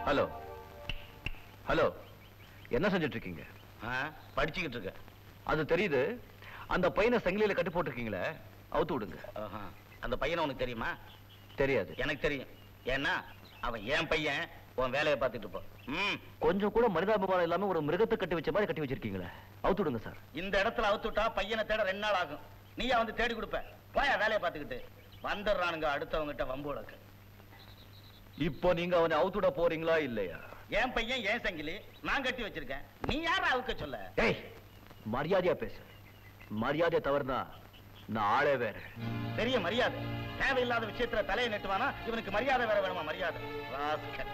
Hello hello, என்ன செஞ்சுட்டு இருக்கீங்க? படிச்சுக்கிட்டு இருக்க. அது தெரியுது. அந்த பையனை சங்கிலியில கட்டி போட்டிருக்கீங்களே, அவுத்து விடுங்க. அந்த பையனை உனக்கு தெரியுமா? தெரியாது. எனக்கு தெரியும். ஏன்னா அவன் என் பையன். உன் வேலையை பார்த்துட்டு போ. கொஞ்சம் கூட மனிதாபிமானம் இல்லாம ஒரு மிருகத்தை கட்டி வச்ச மாதிரி கட்டி வச்சிருக்கீங்களே, அவுத்து விடுங்க சார். இந்த இடத்துல அவுத்துட்டா பையனை தேட 2 நாள் ஆகும். நீயா வந்து தேடி கொடுப்ப. போயா வேலையை பார்த்துக்கிட்டு. வந்துடுறானுங்க அடுத்தவங்கிட்ட வம்பு வழக்கு. இப்போ நீங்க அவனை அவுத்துட போறீங்களா இல்லையா? என் பையன் ஏன் சங்கிலி நான் கட்டி வச்சிருக்கேன். நீ யார அவுக்க சொல்ல? ஏய், மரியாதையா பேசு. மரியாதை தவறுனா நான் ஆளே வேற. பெரிய மரியாதை. தேவையில்லாத விஷயத்துல தலையை நெட்டுவானா இவனுக்கு மரியாதை வேற வேணுமா? மரியாதை ராஸ்கல்.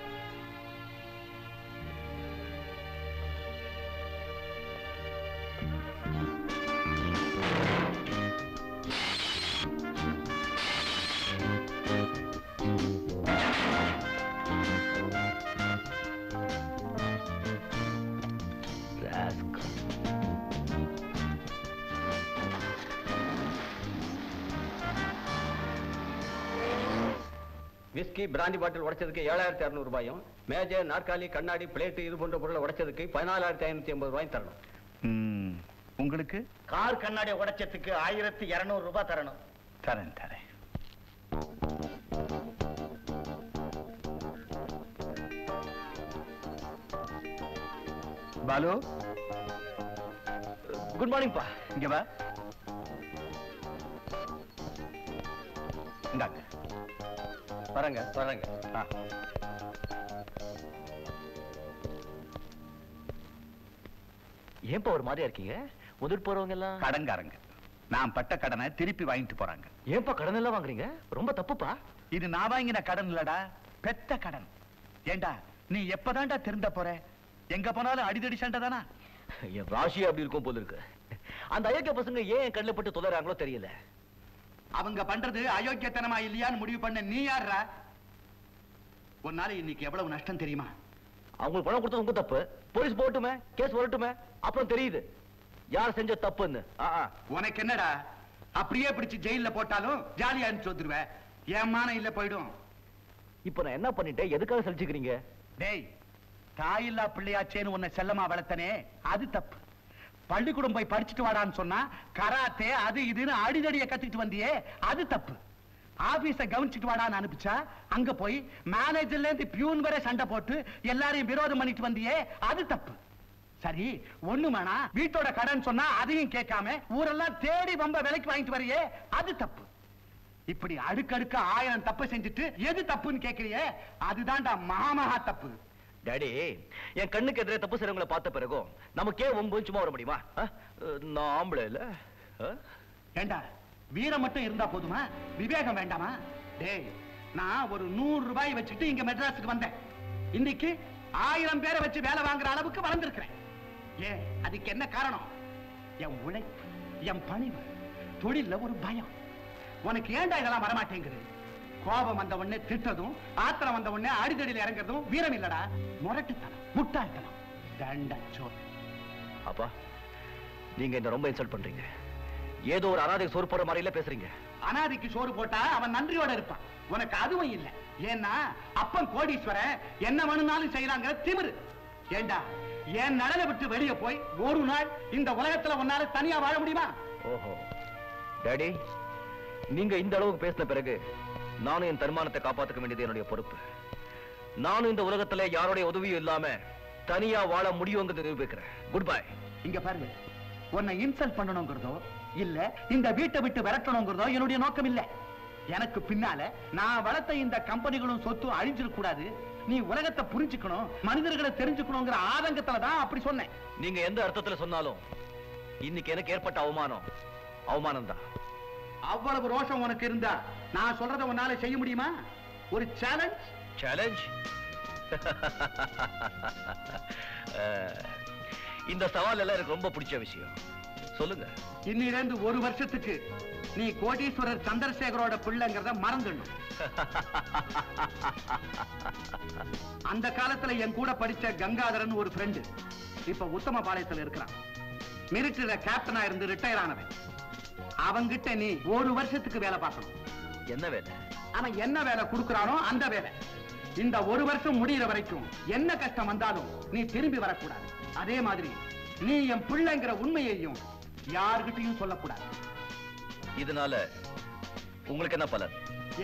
விஸ்கி பிராண்டி பாட்டில் உடைச்சதுக்கு 7,200 ரூபாயும், மேஜை நாற்காலி கண்ணாடி பிளேட் இது போன்ற பொருளை உடைச்சதுக்கு 14,550 ரூபாயும் தரணும். உங்களுக்கு கார் கண்ணாடி உடைச்சதுக்கு 1,200 ரூபாய் தரணும். தரேன். பாலு, குட் மார்னிங் பா. இங்க வா. இந்தாங்க. வரங்க. ஏன்பா ஒரு மாதிரியா இருக்கீங்க? முதல் போறவங்க எல்லாம் கடன்காரங்க. நான் பட்ட கடனை திருப்பி வாங்கிட்டு போறாங்க. ஏன்பா கடன் எல்லாம் வாங்குறீங்க? ரொம்ப தப்புப்பா. இது நான் வாங்கின கடன் இல்லடா, பெத்த கடன். ஏண்டா நீ எப்பதான்டா திருந்த போற? எங்க போனாலும் அடிதடி சண்டை தானா? என் ராசி அப்படி இருக்கும் போல இருக்கு. அந்த அயோக்கிய பசங்க ஏன் கண்ணில் பட்டு தொலைறாங்களோ தெரியல. அவங்க பண்றது அயோக்கியத்தனமா இல்லையான்னு முடிவு பண்ண நீ யாரா? ஒரு நாள் இன்னைக்கு எவ்வளவு நஷ்டம் தெரியுமா? அவங்களுக்கு பணம் கொடுத்தது உங்க தப்பு. போலீஸ் போட்டுமே, கேஸ் வரட்டுமே, அப்புறம் தெரியுது யார் செஞ்ச தப்புன்னு. உனக்கு என்னடா, அப்படியே பிடிச்சு ஜெயில போட்டாலும் ஜாலியா அனுப்பிச்சு வந்துருவேன். ஏமானம் இல்ல போயிடும். இப்ப நான் என்ன பண்ணிட்டேன்? எதுக்காக சலிச்சுக்கிறீங்க? டேய், தாயில்லா பிள்ளையாச்சேன்னு உன்னை செல்லமா வளர்த்தனே, அது தப்பு. பள்ளிக்கூடம் போய் படிச்சுட்டு வாடான்னு சொன்னா கராத்தே அது இதுன்னு அடிதடிய கத்துக்கிட்டு வந்தியே, அது தப்பு. ஆபீஸ கவனிச்சுட்டு வாடான்னு அனுப்பிச்சா அங்க போய் மேனேஜர்ல இருந்து பியூன் வரை சண்டை போட்டு எல்லாரையும் விரோதம் பண்ணிட்டு வந்தியே, அது தப்பு. சரி, ஒண்ணு வேணா வீட்டோட கடன் சொன்னா அதையும் கேட்காம ஊரெல்லாம் தேடி வம்ப விலைக்கு வாங்கிட்டு வரையே, அது தப்பு. இப்படி அடுக்கடுக்க 1000 தப்பு செஞ்சுட்டு எது தப்புன்னு கேட்கறியே, அதுதான்டா மகா தப்பு. டாடி, என் கண்ணுக்கு எதிரே தப்பு செய்றவங்களை பார்த்த பிறகும் நமக்கே ஒம்பு சும்மா வர முடியுமா? நான் ஆம்பளை இல்ல. ஏண்டா வீரம் மட்டும் இருந்தா போதுமா? விவேகம் வேண்டாமா? டேய், நான் ஒரு 100 ரூபாய் வச்சுட்டு இங்க மெட்ராஸுக்கு வந்தேன். இன்னைக்கு 1000 பேரை வச்சு வேலை வாங்குற அளவுக்கு வளர்ந்திருக்கிறேன். ஏன், அதுக்கு என்ன காரணம்? என் உழைப்பு, என் பணிவு, தொழில ஒரு பயம். உனக்கு ஏண்டா இதெல்லாம் வரமாட்டேங்குது? கோபம் வந்த உடனே திட்டதும், ஆத்திரம் வந்த உடனே அடிதடியில் இறங்குறதும் வீரம் இல்லடா, முரட்டுத்தனம், முட்டாள்தனம், தண்டச்சோர். அப்பா, நீங்க இந்த ரொம்ப இன்சல்ட் பண்றீங்க. ஏதோ ஒரு அனாதைக்கு சோறு போற மாதிரில பேசுறீங்க. அனாதைக்கு சோறு போட்டா அவன் நன்றியோட இருப்பான். உனக்கு அதுவும் இல்ல. ஏன்னா அப்பன் கோடீஸ்வரன் என்ன வேணும்னாலும் செய்யறாங்க திமிரு. ஏண்டா, என் நலனை விட்டு வெளியே போய் ஒரு நாள் இந்த உலகத்துல உன்னால தனியா வாழ முடியுமா? ஓஹோ டாடி, நீங்க இந்த அளவுக்கு பேசின பிறகு நானும் என் தன்மானத்தை காப்பாற்ற வேண்டியது என்னுடைய பொறுப்பு. நானும் இந்த உலகத்துல யாருடைய உதவியும் இல்லாம தனியா வாழ முடியுங்கிறது நிரூபிக்கிறேன். Good bye. இங்க பாருங்க, உன்னை இன்சல்ட் பண்ணணுங்கிறதோ இல்ல இந்த வீட்டை விட்டு விரட்டணுங்கிறதோ என்னுடைய நோக்கம் இல்ல. எனக்கு பின்னால நான் வளர்த்த இந்த கம்பெனிகளும் சொத்தும் அழிஞ்சிட கூடாது. நீ உலகத்தை புரிஞ்சுக்கணும், மனிதர்களை தெரிஞ்சுக்கணுங்கிற ஆதங்கத்துல தான் அப்படி சொன்னேன். நீங்க எந்த அர்த்தத்துல சொன்னாலும் இன்னைக்கு எனக்கு ஏற்பட்ட அவமானம் தான். அவ்வளவு ரோஷம் உனக்கு இருந்தா நான் சொல்றத உன்னால செய்ய முடியுமா? ஒரு சேலஞ்ச். இந்த சவால் எல்லாம் எனக்கு ரொம்ப பிடிச்ச விஷயம். சொல்லுங்க. இன்னிலிருந்து 1 வருஷத்துக்கு நீ கோடீஸ்வரர் சந்திரசேகரோட பிள்ளைங்கிறத மறந்துடணும். அந்த காலத்துல என் கூட படிச்ச கங்காதரன் ஒரு ஃப்ரெண்டு இப்ப உத்தமபாளையத்துல இருக்கிறான். மிலிட்டரியில கேப்டனா இருந்து ரிட்டையர் ஆனவன். அவங்கிட்ட நீ 1 வருஷத்துக்கு வேலை பார்க்கணும். என்ன வேலை? அவன் என்ன வேலை கொடுக்கறானோ அந்த வேலை. இந்த ஒரு வருஷம் முடிகிற வரைக்கும் என்ன கஷ்டம் வந்தாலும் நீ திரும்பி வரக்கூடாது. அதே மாதிரி நீ என் பிள்ளைங்கிற உண்மையையும் யாருகிட்டையும் சொல்லக்கூடாது. இதனால உங்களுக்கு என்ன பலன்?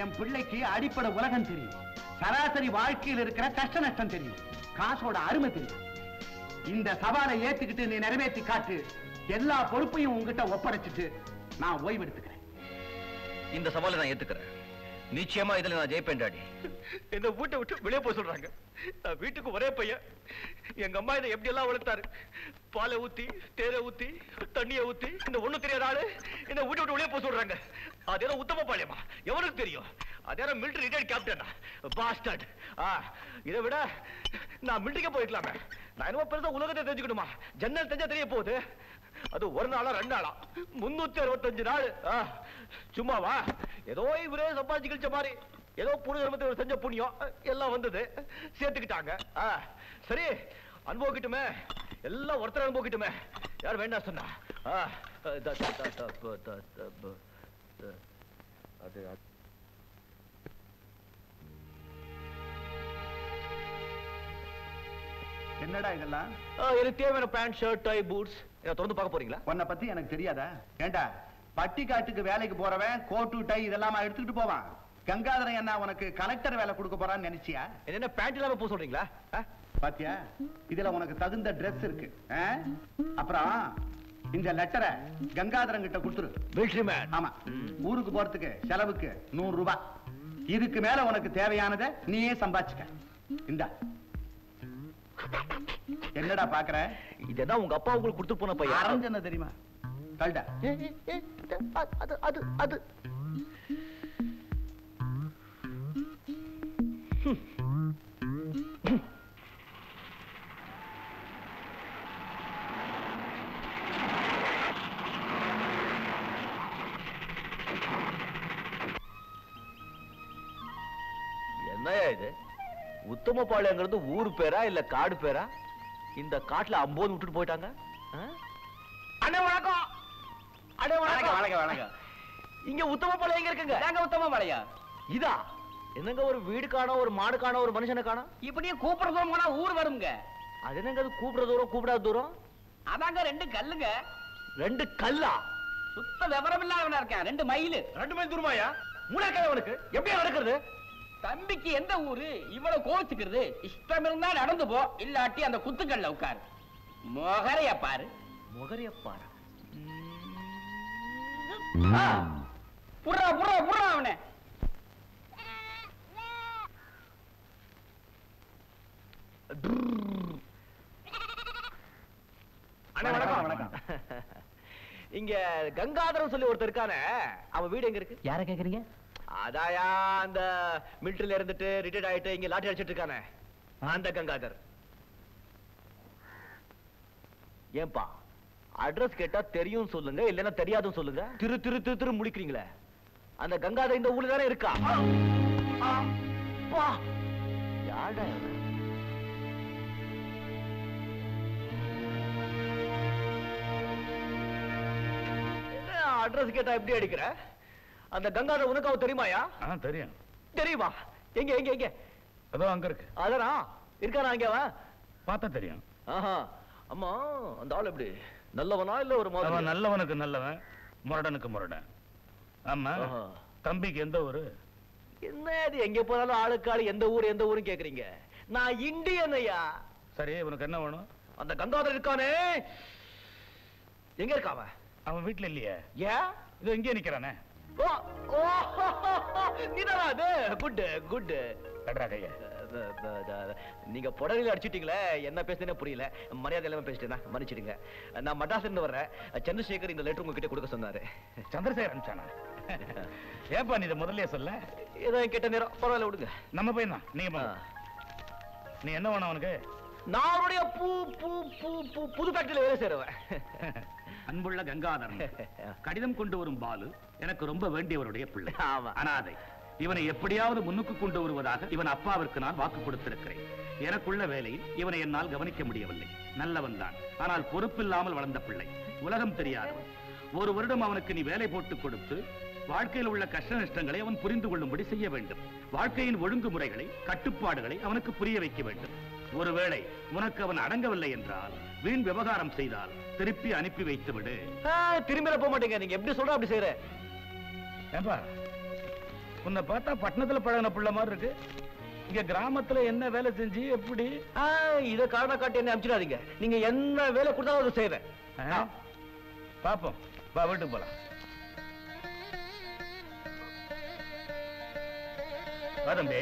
என் பிள்ளைக்கு அடிப்படை உலகம் தெரியும், சராசரி வாழ்க்கையில் இருக்கிற கஷ்ட நஷ்டம் தெரியும், காசோட அருமை தெரியும். இந்த சவாலை ஏத்துக்கிட்டு நீ நிறைவேற்றி காட்டு. எல்லா பொறுப்பையும் உங்ககிட்ட ஒப்படைச்சிட்டு நான் ஓய்வு எடுத்துக்கிறேன். இந்த சவாலை நான் ஏத்துக்கிறேன். நிச்சயமா இதுல நான் ஜெயிப்பேன் டாடி. என்ன வீட்டை விட்டு வெளியே போய் சொல்றாங்க. நான் வீட்டுக்கு ஒரே பையன். எங்க அம்மா இதை எப்படி எல்லாம் வளர்த்தாரு. பாலை ஊத்தி, தேரை ஊத்தி, தண்ணியை ஊத்தி, இந்த ஒண்ணு தெரியாத ஆளு என்ன வீட்டை விட்டு வெளியே போய் சொல்றாங்க. அதெல்லாம் உத்தம பாளையமா? எவனுக்கு தெரியும்? அதெல்லாம் மிலிட்டரி ரிட்டையர்ட் கேப்டனா பாஸ்டர்ட். இதை விட நான் மிலிட்டரிக்கே போயிருக்கலாமே. நான் என்னமோ பெருசா உலகத்தை தெரிஞ்சுக்கணுமா? ஜன்னல் தெரிஞ்சா தெரிய போகுது. அது ஒரு நாளா 2 நாளா 365 நாள். சும்மாவா? ஏதோ இவரே சம்பாதிச்சு கழிச்ச மாதிரி ஏதோ புனித செஞ்ச புண்ணியம் எல்லாம் வந்தது, சேர்த்துக்கிட்டாங்க. சரி, அனுபவிக்கட்டுமே, எல்லாம் ஒருத்தர் அனுபவிக்கட்டுமே. யார் வேண்டாம் சொன்னா? அது என்னடா இதெல்லாம்? எனக்கு தேவையான பேண்ட், ஷர்ட், டை, பூட்ஸ். தொடர்ந்து பார்க்க போறீங்களா? உன்னை பத்தி எனக்கு தெரியாதா? ஏண்டா, பட்டி காட்டுக்கு வேலைக்கு போறவன் கோட்டு டை இதெல்லாம் எடுத்துக்கிட்டு போவான். கங்காதரன் என்ன உனக்கு கலெக்டர் வேலை கொடுக்க போறான்னு நினைச்சியா? என்ன பேண்ட் இல்லாம போக சொல்றீங்களா? பாத்தியா, இதுல உனக்கு தகுந்த ட்ரெஸ் இருக்கு. அப்புறம் இந்த லெட்டரை கங்காதரன் கிட்ட கொடுத்துரு. Military man. ஆமா, ஊருக்கு போறதுக்கு செலவுக்கு 100 ரூபாய். இதுக்கு மேல உனக்கு தேவையானதை நீயே சம்பாதிச்சுக்க. இந்தா. என்னடா பாக்குற? இதெல்லாம் உங்க அப்பா உங்களுக்கு கொடுத்து போன பையன். அரஞ்சன தெரியுமா? கல்டா. அது என்னையா இது? உத்தமபாளையங்கிறது ஊர் பேரா இல்ல காடு பேரா? இந்த காட்டுல 50 விட்டுட்டு போயிட்டாங்க. அண்ணே வணக்கம். அண்ணே வணக்கம். வணக்கம் வணக்கம். இங்க உத்தமபாளையம் எங்க இருக்குங்க? நாங்க உத்தமபாளையம். இதா என்னங்க, ஒரு வீடு காணோம், ஒரு மாடு காணோம், ஒரு மனுஷனை காணோம். இப்படியே கூப்பிடுற தூரம் போனா ஊர் வருங்க. அது என்னங்க, அது கூப்பிடுற தூரம் கூப்பிடாத தூரம்? அதாங்க 2 கல்லுங்க. 2 கல்லா? சுத்த விவரம் இல்லாதவனா இருக்கேன். 2 மைல். 2 மைல் தூரமாயா? மூணாக்காய உனக்கு எப்படியா நடக்கிறது? தம்பிக்கு எந்த ஊரு இவ்வளவு கோவிச்சுக்கிறது? இஷ்டம் இருந்தா நடந்து போ, இல்லாட்டி அந்த குத்துக்கல்ல உட்காரு. மொகரைய பாரு. முகரைய பாரு. புறா புறா புறா அவனை. வணக்கம் வணக்கம். இங்க கங்காதரன் சொல்லி ஒருத்தர் இருக்கானே, அவன் வீடு எங்க இருக்கு? யார கேக்குறீங்க? அதாயா அந்த மிலிட்டரியில இருந்துட்டு ரிட்டையர்ட் ஆயிட்டு இங்க லாட்டி அடிச்சிட்டு இருக்கானே, அந்த கங்காதர். ஏன்பா அட்ரஸ் கேட்டா தெரியும் சொல்லுங்க, இல்லன்னா தெரியாதுன்னு சொல்லுங்க. திரு திரு திரு திரு முடிக்கிறீங்களே. அந்த கங்காதர் இந்த ஊர்ல தானே இருக்கா? யாரா அட்ரஸ் கேட்டா எப்படி அடிக்கிற? அந்த கங்காதர் உனக்கு அவ தெரியுமாயா? தெரியும். தெரியுமா? எங்க எங்க எங்க? அதோ அங்க இருக்கு. அதரா இருக்கானா அங்க? பார்த்தா தெரியும். அம்மா, அந்த ஆள் எப்படி, நல்லவனா இல்ல ஒரு மாதிரி? நல்லவனுக்கு நல்லவன், முரடனுக்கு முரடன். ஆமா, தம்பிக்கு எந்த ஊரு? என்ன இது, எங்க போனாலும் ஆளுக்கு ஆளு எந்த ஊர் எந்த ஊரும் கேக்குறீங்க? நான் இந்தியன் ஐயா. சரி, உனக்கு என்ன வேணும்? அந்த கங்காதர் இருக்கானே, எங்க இருக்காவ? அவன் வீட்டுல இல்லையே. ஏன்? இது எங்கே நிக்கிறானே. நீதானா அது? Good good. கைய நீங்க புடவையில அடிச்சிட்டீங்களே, என்ன பேசுறேன்னு புரியல. மரியாதை இல்லாம பேசிட்டேன், மன்னிச்சிடுங்க. நான் மட்ராஸ்ல இருந்து வர்றேன். சந்திரசேகர் இந்த லெட்டர் உங்ககிட்ட கொடுக்க சொன்னாரு. சந்திரசேகர் அனுப்பிச்சானா? ஏப்பா நீ இதை முதல்ல சொல்ல. ஏதோ கேட்ட நேரம், பரவாயில்ல விடுங்க. நம்ம பையன் தான், நீங்க நீ என்ன வேணும் அவனுக்கு? நான் அவருடைய புது ஃபேக்டரியில வேலை செய்றவன். அன்புள்ள கங்காதரன், கடிதம் கொண்டு வரும் பாலு எனக்கு ரொம்ப வேண்டியவருடைய பிள்ளை. அனாதை. இவனை எப்படியாவது முன்னுக்கு கொண்டு வருவதாக இவன் அப்பாவிற்கு நான் வாக்கு கொடுத்திருக்கிறேன். எனக்குள்ள வேலையில் இவனை என்னால் கவனிக்க முடியவில்லை. நல்லவன் தான், ஆனால் பொறுப்பில்லாமல் வளர்ந்த பிள்ளை, உலகம் தெரியாதவன். 1 வருடம் அவனுக்கு நீ வேலை போட்டு கொடுத்து வாழ்க்கையில் உள்ள கஷ்ட நஷ்டங்களை அவன் புரிந்து கொள்ளும்படி செய்ய வேண்டும். வாழ்க்கையின் ஒழுங்குமுறைகளை, கட்டுப்பாடுகளை அவனுக்கு புரிய வைக்க வேண்டும். ஒருவேளை உனக்கு அவன் அடங்கவில்லை என்றால், வீண் விவகாரம் செய்தால் திருப்பி அனுப்பி வைத்து விடு. திரும்பி போக மாட்டீங்க. நீங்க எப்படி சொல்ற அப்படி செய்யற. ஏம்பா, உன்னை பார்த்தா பட்டணத்துல பழகின பிள்ளை மாதிரி இருக்கு. இங்க கிராமத்துல என்ன வேலை செஞ்சு எப்படி? இத காரணம் காட்டி என்ன அனுப்பிச்சிடாதீங்க. நீங்க என்ன வேலை கொடுத்தாலும் அதை செய்யறேன். பாப்போம், வா வீட்டுக்கு போலாம். வா தம்பி.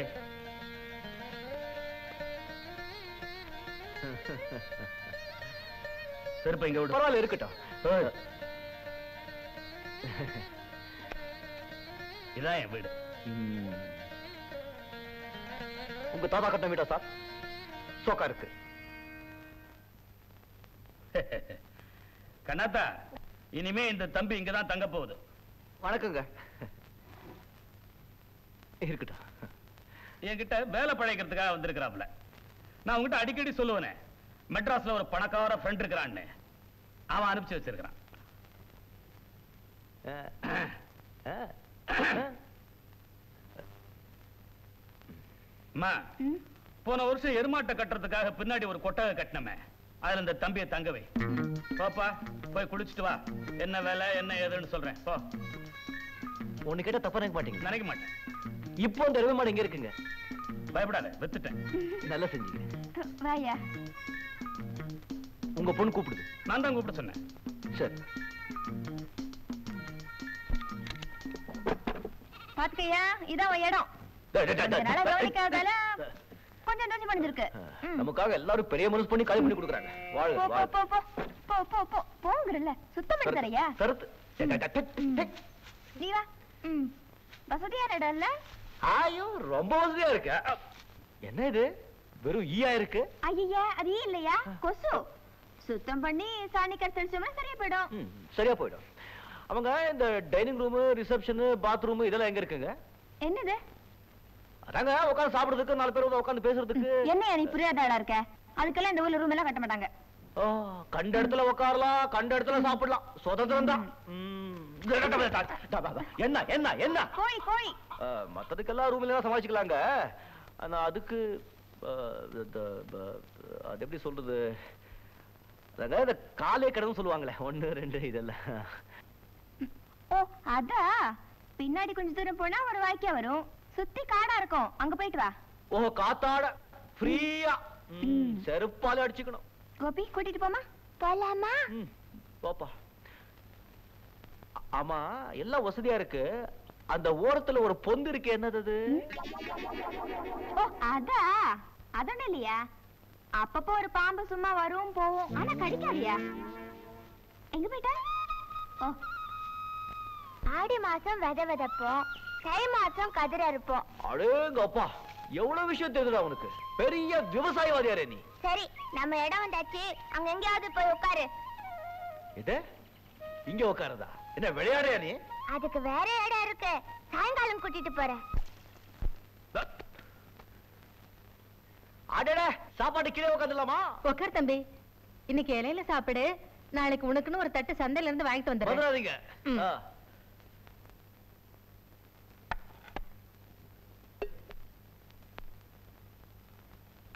செருப்ப இங்க விடு. பரவாயில்ல, இருக்கட்டும். இதான் என் வீடு. உங்க தாத்தா கட்டின வீடா சார்? சோக்கா இருக்கு. கண்ணாத்தா, இனிமே இந்த தம்பி இங்கதான் தங்க போகுது. வணக்கங்க. இருக்கட்டும். என்கிட்ட வேலை பழைக்கிறதுக்காக வந்திருக்கிறாப்ல. நான் உங்ககிட்ட அடிக்கடி சொல்லுவேனே, மெட்ராஸ்ல ஒரு பணக்கார ஃப்ரெண்ட் இருக்கிறான்னு. அவன் அனுப்பிச்சு வச்சிருக்கிறான். அம்மா, போன வருஷம் எருமாட்டை கட்டுறதுக்காக பின்னாடி ஒரு கொட்டகை கட்டினமே, அதுல இந்த தம்பியை தங்கவை. பாப்பா, போய் குளிச்சுட்டு வா. என்ன வேலை என்ன ஏதுன்னு சொல்றேன். போ. ஒண்ணு கேட்டா தப்பா நினைக்க மாட்டீங்க? நினைக்க மாட்டேன். இப்போ இந்த எருமை மாடு எங்க இருக்குங்க? பயப்படாத, வித்துட்டேன். நல்லா செஞ்சீங்க. வாயா. உங்க பொண்ணு கூப்பிடுது. நான் தான் கூப்பிட சொன்னேன். சரி. பாத்துக்கையா, இதான் இடம். கவனிக்காதால கொஞ்சம் தோசி பண்ணிருக்கு. நமக்காக எல்லாரும் பெரிய மனசு பண்ணி காலி பண்ணி கொடுக்குறாங்க. போங்கறல்ல, சுத்தம் பண்ணி தரையா? கருத்து. நீ வா. வசதியான இடம் இல்ல? ஐயோ, ரொம்ப வசதியா இருக்கு. என்ன இது, வெறும் ஈயா இருக்கு? ஐயா, அது ஈ இல்லையா, கொசு. சுத்தம் பண்ணி சாணி கரைச்சோம்னா சரியா போயிடும். சரியா போயிடும். அவங்க இந்த டைனிங் ரூம், ரிசப்ஷன், பாத்ரூம் இதெல்லாம் எங்க இருக்குங்க? என்னது? அதாங்க உட்கார்ந்து சாப்பிடுறதுக்கு, 4 பேர் உட்கார்ந்து பேசுறதுக்கு. என்ன நீ புரியாதாடா இருக்க? அதுக்கெல்லாம் இந்த ஊர்ல ரூம் எல்லாம் கட்ட மாட்டாங்க. கண்ட இடத்துல உட்காரலாம், கண்ட இடத்துல சாப்பிடலாம். சுதந்திரம் தான். என்ன என்ன என்ன? கோழி கோழி. மத்ததுக்கெல்லாம் ரூம்ல சமாளிச்சுக்கலாங்க. ஆனா அதுக்கு அது எப்படி சொல்றது, இந்த காலே கடன்னு சொல்லுவாங்களே, 1 2 இதெல்லாம். ஓ, அதா. பின்னாடி கொஞ்சம் தூரம் போனா ஒரு வாய்க்கா வரும். சுத்தி காடா இருக்கும், அங்க போயிட்டு வா. ஓ, காத்தாட ஃப்ரீயா செருப்பால அடிச்சுக்கணும். கோபி, கூட்டிட்டு போமா? போலாமா? போப்பா. ஆமா, எல்லாம் வசதியா இருக்கு. அந்த ஓரத்துல ஒரு பொந்து இருக்கு, என்னது அது? ஓ, அதா. அதொன்னு இல்லையா? அப்பப்போ ஒரு பாம்பு சும்மா வரும் போவும், ஆனா கடிக்காதியா? எங்க போயிட்டா? ஓ, ஆடி மாசம் விதை விதைப்போம், தை மாசம் கதிர் அறுப்போம். அடேங்கப்பா, எவ்வளவு விஷயம் தெரியுதா உனக்கு? பெரிய விவசாயவாதியாரே நீ. சரி, நம்ம இடம் வந்தாச்சு, அங்க எங்கேயாவது போய் உட்காரு. இது இங்க உட்காருதா? என்ன விளையாடுறியா நீ? அதுக்கு வேற இடம் இருக்கு, சாயங்காலம் கூட்டிட்டு போறேன். அடடே, சாப்பாடு கீழே உட்காந்துலாமா? உட்கார் தம்பி, இன்னைக்கு இலையில சாப்பிடு. நாளைக்கு உனக்குன்னு ஒரு தட்டு சந்தையில இருந்து வாங்கிட்டு வந்துடுறேன். வந்துடாதீங்க.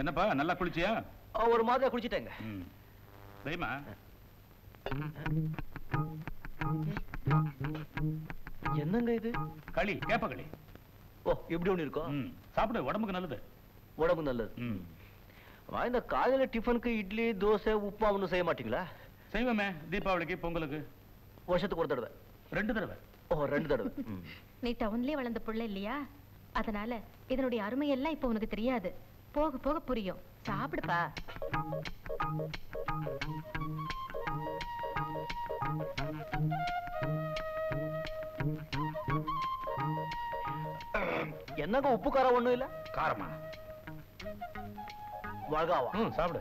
என்னப்பா, நல்லா குளிச்சியா? ஒரு மாதிரி குளிச்சிட்டேங்க. தெரியுமா, என்னங்க இது? களி, கேப்ப களி. ஓ, இப்படி ஒண்ணு இருக்கும். சாப்பிடு, உடம்புக்கு நல்லது. உடம்பு நல்லது. இந்த காலையில டிஃபனுக்கு இட்லி, தோசை, உப்புமா ஒன்றும் செய்ய மாட்டீங்களா? செய்வோமே, தீபாவளிக்கு, பொங்கலுக்கு. வருஷத்துக்கு ஒரு தடவை? 2 தடவை. ஓ, 2 தடவை. நீ டவுன்லயே வளர்ந்த புள்ள இல்லையா, அதனால இதனுடைய அருமை எல்லாம் இப்ப உனக்கு தெரியாது. போக போக புரியும். சாப்பிடுப்பா. என்னங்க உப்பு காரம் ஒண்ணும் இல்ல? காரமா? வழகாவா? சாப்பிடு.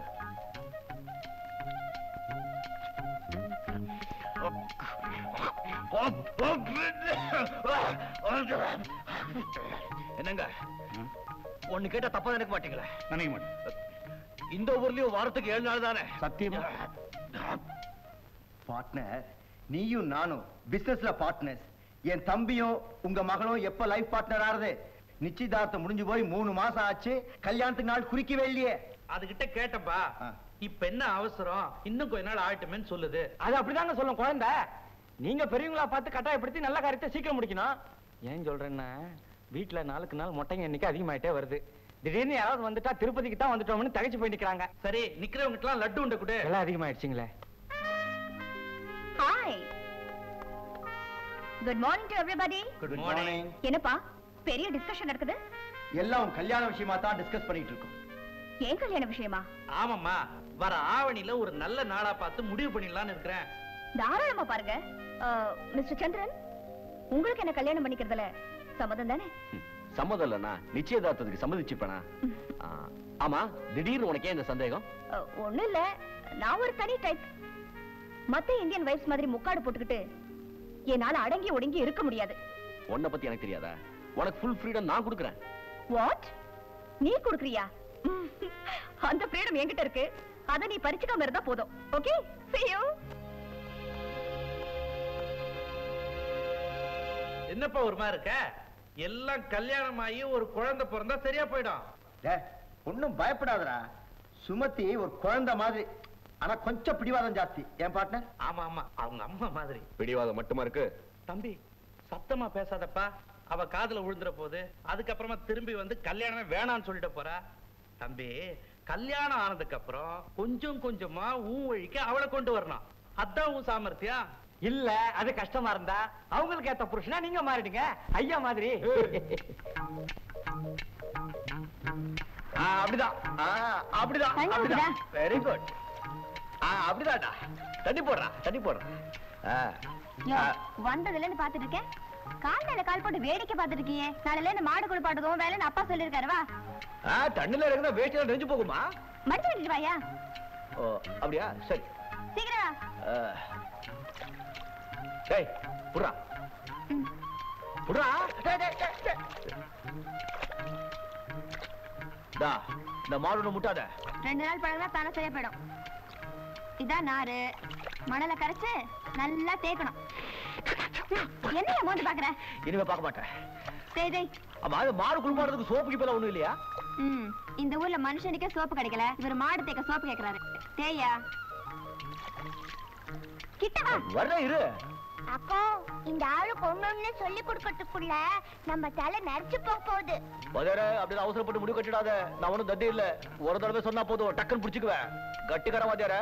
என்னங்க, ஒண்ணு கேட்டா தப்பா நினைக்க மாட்டீங்களா? நினைக்க மாட்டேன். இந்த ஊர்லயும் வாரத்துக்கு 7 நாள் தானே? சத்தியமா? பார்ட்னர், நீயும் நானும் பிசினஸ்ல பார்ட்னர்ஸ். என் தம்பியும் உங்க மகளும் எப்ப லைஃப் பார்ட்னர் ஆறுது? நிச்சயதார்த்தம் முடிஞ்சு போய் 3 மாசம் ஆச்சு, கல்யாணத்துக்கு நாள் குறிக்கவே இல்லையே. அதுகிட்ட கேட்டப்பா, இப்ப என்ன அவசரம், இன்னும் கொஞ்ச நாள் ஆகட்டுமேன்னு சொல்லுது. அது அப்படிதாங்க சொல்லும் குழந்தை. நீங்க பெரியவங்களா பார்த்து கட்டாயப்படுத்தி நல்ல காரியத்தை சீக்கிரம் முடிக்கணும். ஏன் சொல்றேன்னா, வீட்டுல நாளுக்கு நாள் மொட்டைங்க எண்ணிக்கை அதிகமாயிட்டே வருது. திடீர்னு யாராவது வந்துட்டா திருப்பதிக்கு தான் வந்துட்டோம்னு தகச்சு போய் நிக்கிறாங்க. சரி, நிக்கிறவங்க எல்லாம் லட்டு உண்டை கொடு. எல்லாம் அதிகமாயிடுச்சுங்களே. Hi, good morning to everybody. Good morning. என்னப்பா பெரிய டிஸ்கஷன் இருக்குது? எல்லாம் கல்யாண விஷயமா தான் டிஸ்கஸ் பண்ணிட்டு இருக்கோம். ஏன் கல்யாண விஷயமா? ஆமாம்மா, வர ஆவணியில ஒரு நல்ல நாளா பார்த்து முடிவு பண்ணிடலாம்னு இருக்கிறேன். தாராளமா பாருங்க. மிஸ்டர் சந்திரன், உங்களுக்கு என்ன கல்யாணம் பண்ணிக்கிறதுல சம்மதம் தானே? சம்மதம் இல்லனா நிச்சயதார்த்தத்துக்கு சம்மதிச்சுப்பேனா? ஆமா, திடீர்னு உனக்கே இந்த சந்தேகம்? ஒண்ணும் இல்ல, நான் ஒரு தனி டைப். மத்த இந்தியன் வைஃப்ஸ் மாதிரி முக்காடு போட்டுக்கிட்டு என்னால அடங்கி ஒடுங்கி இருக்க முடியாது. உன்னை பத்தி எனக்கு தெரியாதா? உனக்கு ஃபுல் ஃப்ரீடம் நான் கொடுக்கறேன். வாட்? நீ கொடுக்கறியா? அந்த ஃப்ரீடம் என்கிட்ட இருக்கு. அத நீ பறிச்சுக்காம இருந்தா போதும். Okay, see you. என்னப்பா ஒரு மாதிரி இருக்க? எல்லாம் கல்யாணம் ஆகி ஒரு குழந்தை பிறந்தா சரியா போயிடும். ஒன்னும் பயப்படாதடா. சுமதி ஒரு குழந்தை மாதிரி, ஆனா கொஞ்சம் பிடிவாதம் ஜாஸ்தி. என் பார்ட்னர்? ஆமா ஆமா, அவங்க அம்மா மாதிரி. பிடிவாதம் மட்டுமா இருக்கு? தம்பி, சத்தமா பேசாதப்பா, அவ காதுல விழுந்துற போது. அதுக்கப்புறமா திரும்பி வந்து கல்யாணமே வேணான்னு சொல்லிட்டு போறா. தம்பி, கல்யாணம் ஆனதுக்கு அப்புறம் கொஞ்சம் கொஞ்சமா உன் வழிக்கு அவளை கொண்டு வரணும். அதான் உன் சாமர்த்தியம். இல்ல, அது கஷ்டமா இருந்தா அவங்களுக்கு ஏத்த புருஷனா நீங்க மாறிடுங்க, ஐயா மாதிரி. அப்படிதான் அப்படிதான் அப்படிதான். Very good. அப்படிதான்டா. தண்ணி போடுறா, தண்ணி போடுறா. வந்ததுல இருந்து பாத்துட்டு இருக்கேன். கால் மேல கால் போட்டு வேடிக்கை பாத்துட்டு இருக்கியே. நாளைல இருந்து மாடு குளிப்பாட்டுறதும் வேலைன்னு அப்பா சொல்லிருக்காரு. வா. தண்ணில இறங்கினா வேஸ்ட் நெஞ்சு போகுமா? மடிச்சு விட்டுட்டு வாயா. ஓ, அப்படியா? சரி, சீக்கிரம். டேய் புடுறா புடுறா. டா, இந்த மாடு முட்டாத. 2 நாள் பழகுனா தானே சரியா போயிடும். இதான் நாரு. மணலை கரைச்சு நல்லா தேய்க்கணும். என்ன மோந்து பாக்குற? இனிமே பார்க்க மாட்டேன். டேய், ஆமா, அது மாடு குளிப்பாடுறதுக்கு சோப்பு கிப்பல ஒண்ணும் இல்லையா? இந்த ஊர்ல மனுஷனுக்கே சோப்பு கிடைக்கல, இவர் மாடு தேய்க்க சோப்பு கேக்குறாரு. தேயா கிட்ட வா. வர்ற இரு. அக்கா, இந்த ஆளு கொண்டு சொல்லி கொடுக்கறதுக்குள்ள நம்ம தலை நரைச்சு போகுது. பதற அப்படியே அவசரப்பட்டு முடிவு கட்டிடாத. நான் ஒண்ணும் தத்தி இல்ல. ஒரு தடவை சொன்னா போதும், டக்குன்னு புடிச்சுக்குவேன். கட்டிக்கற வாத்தியார.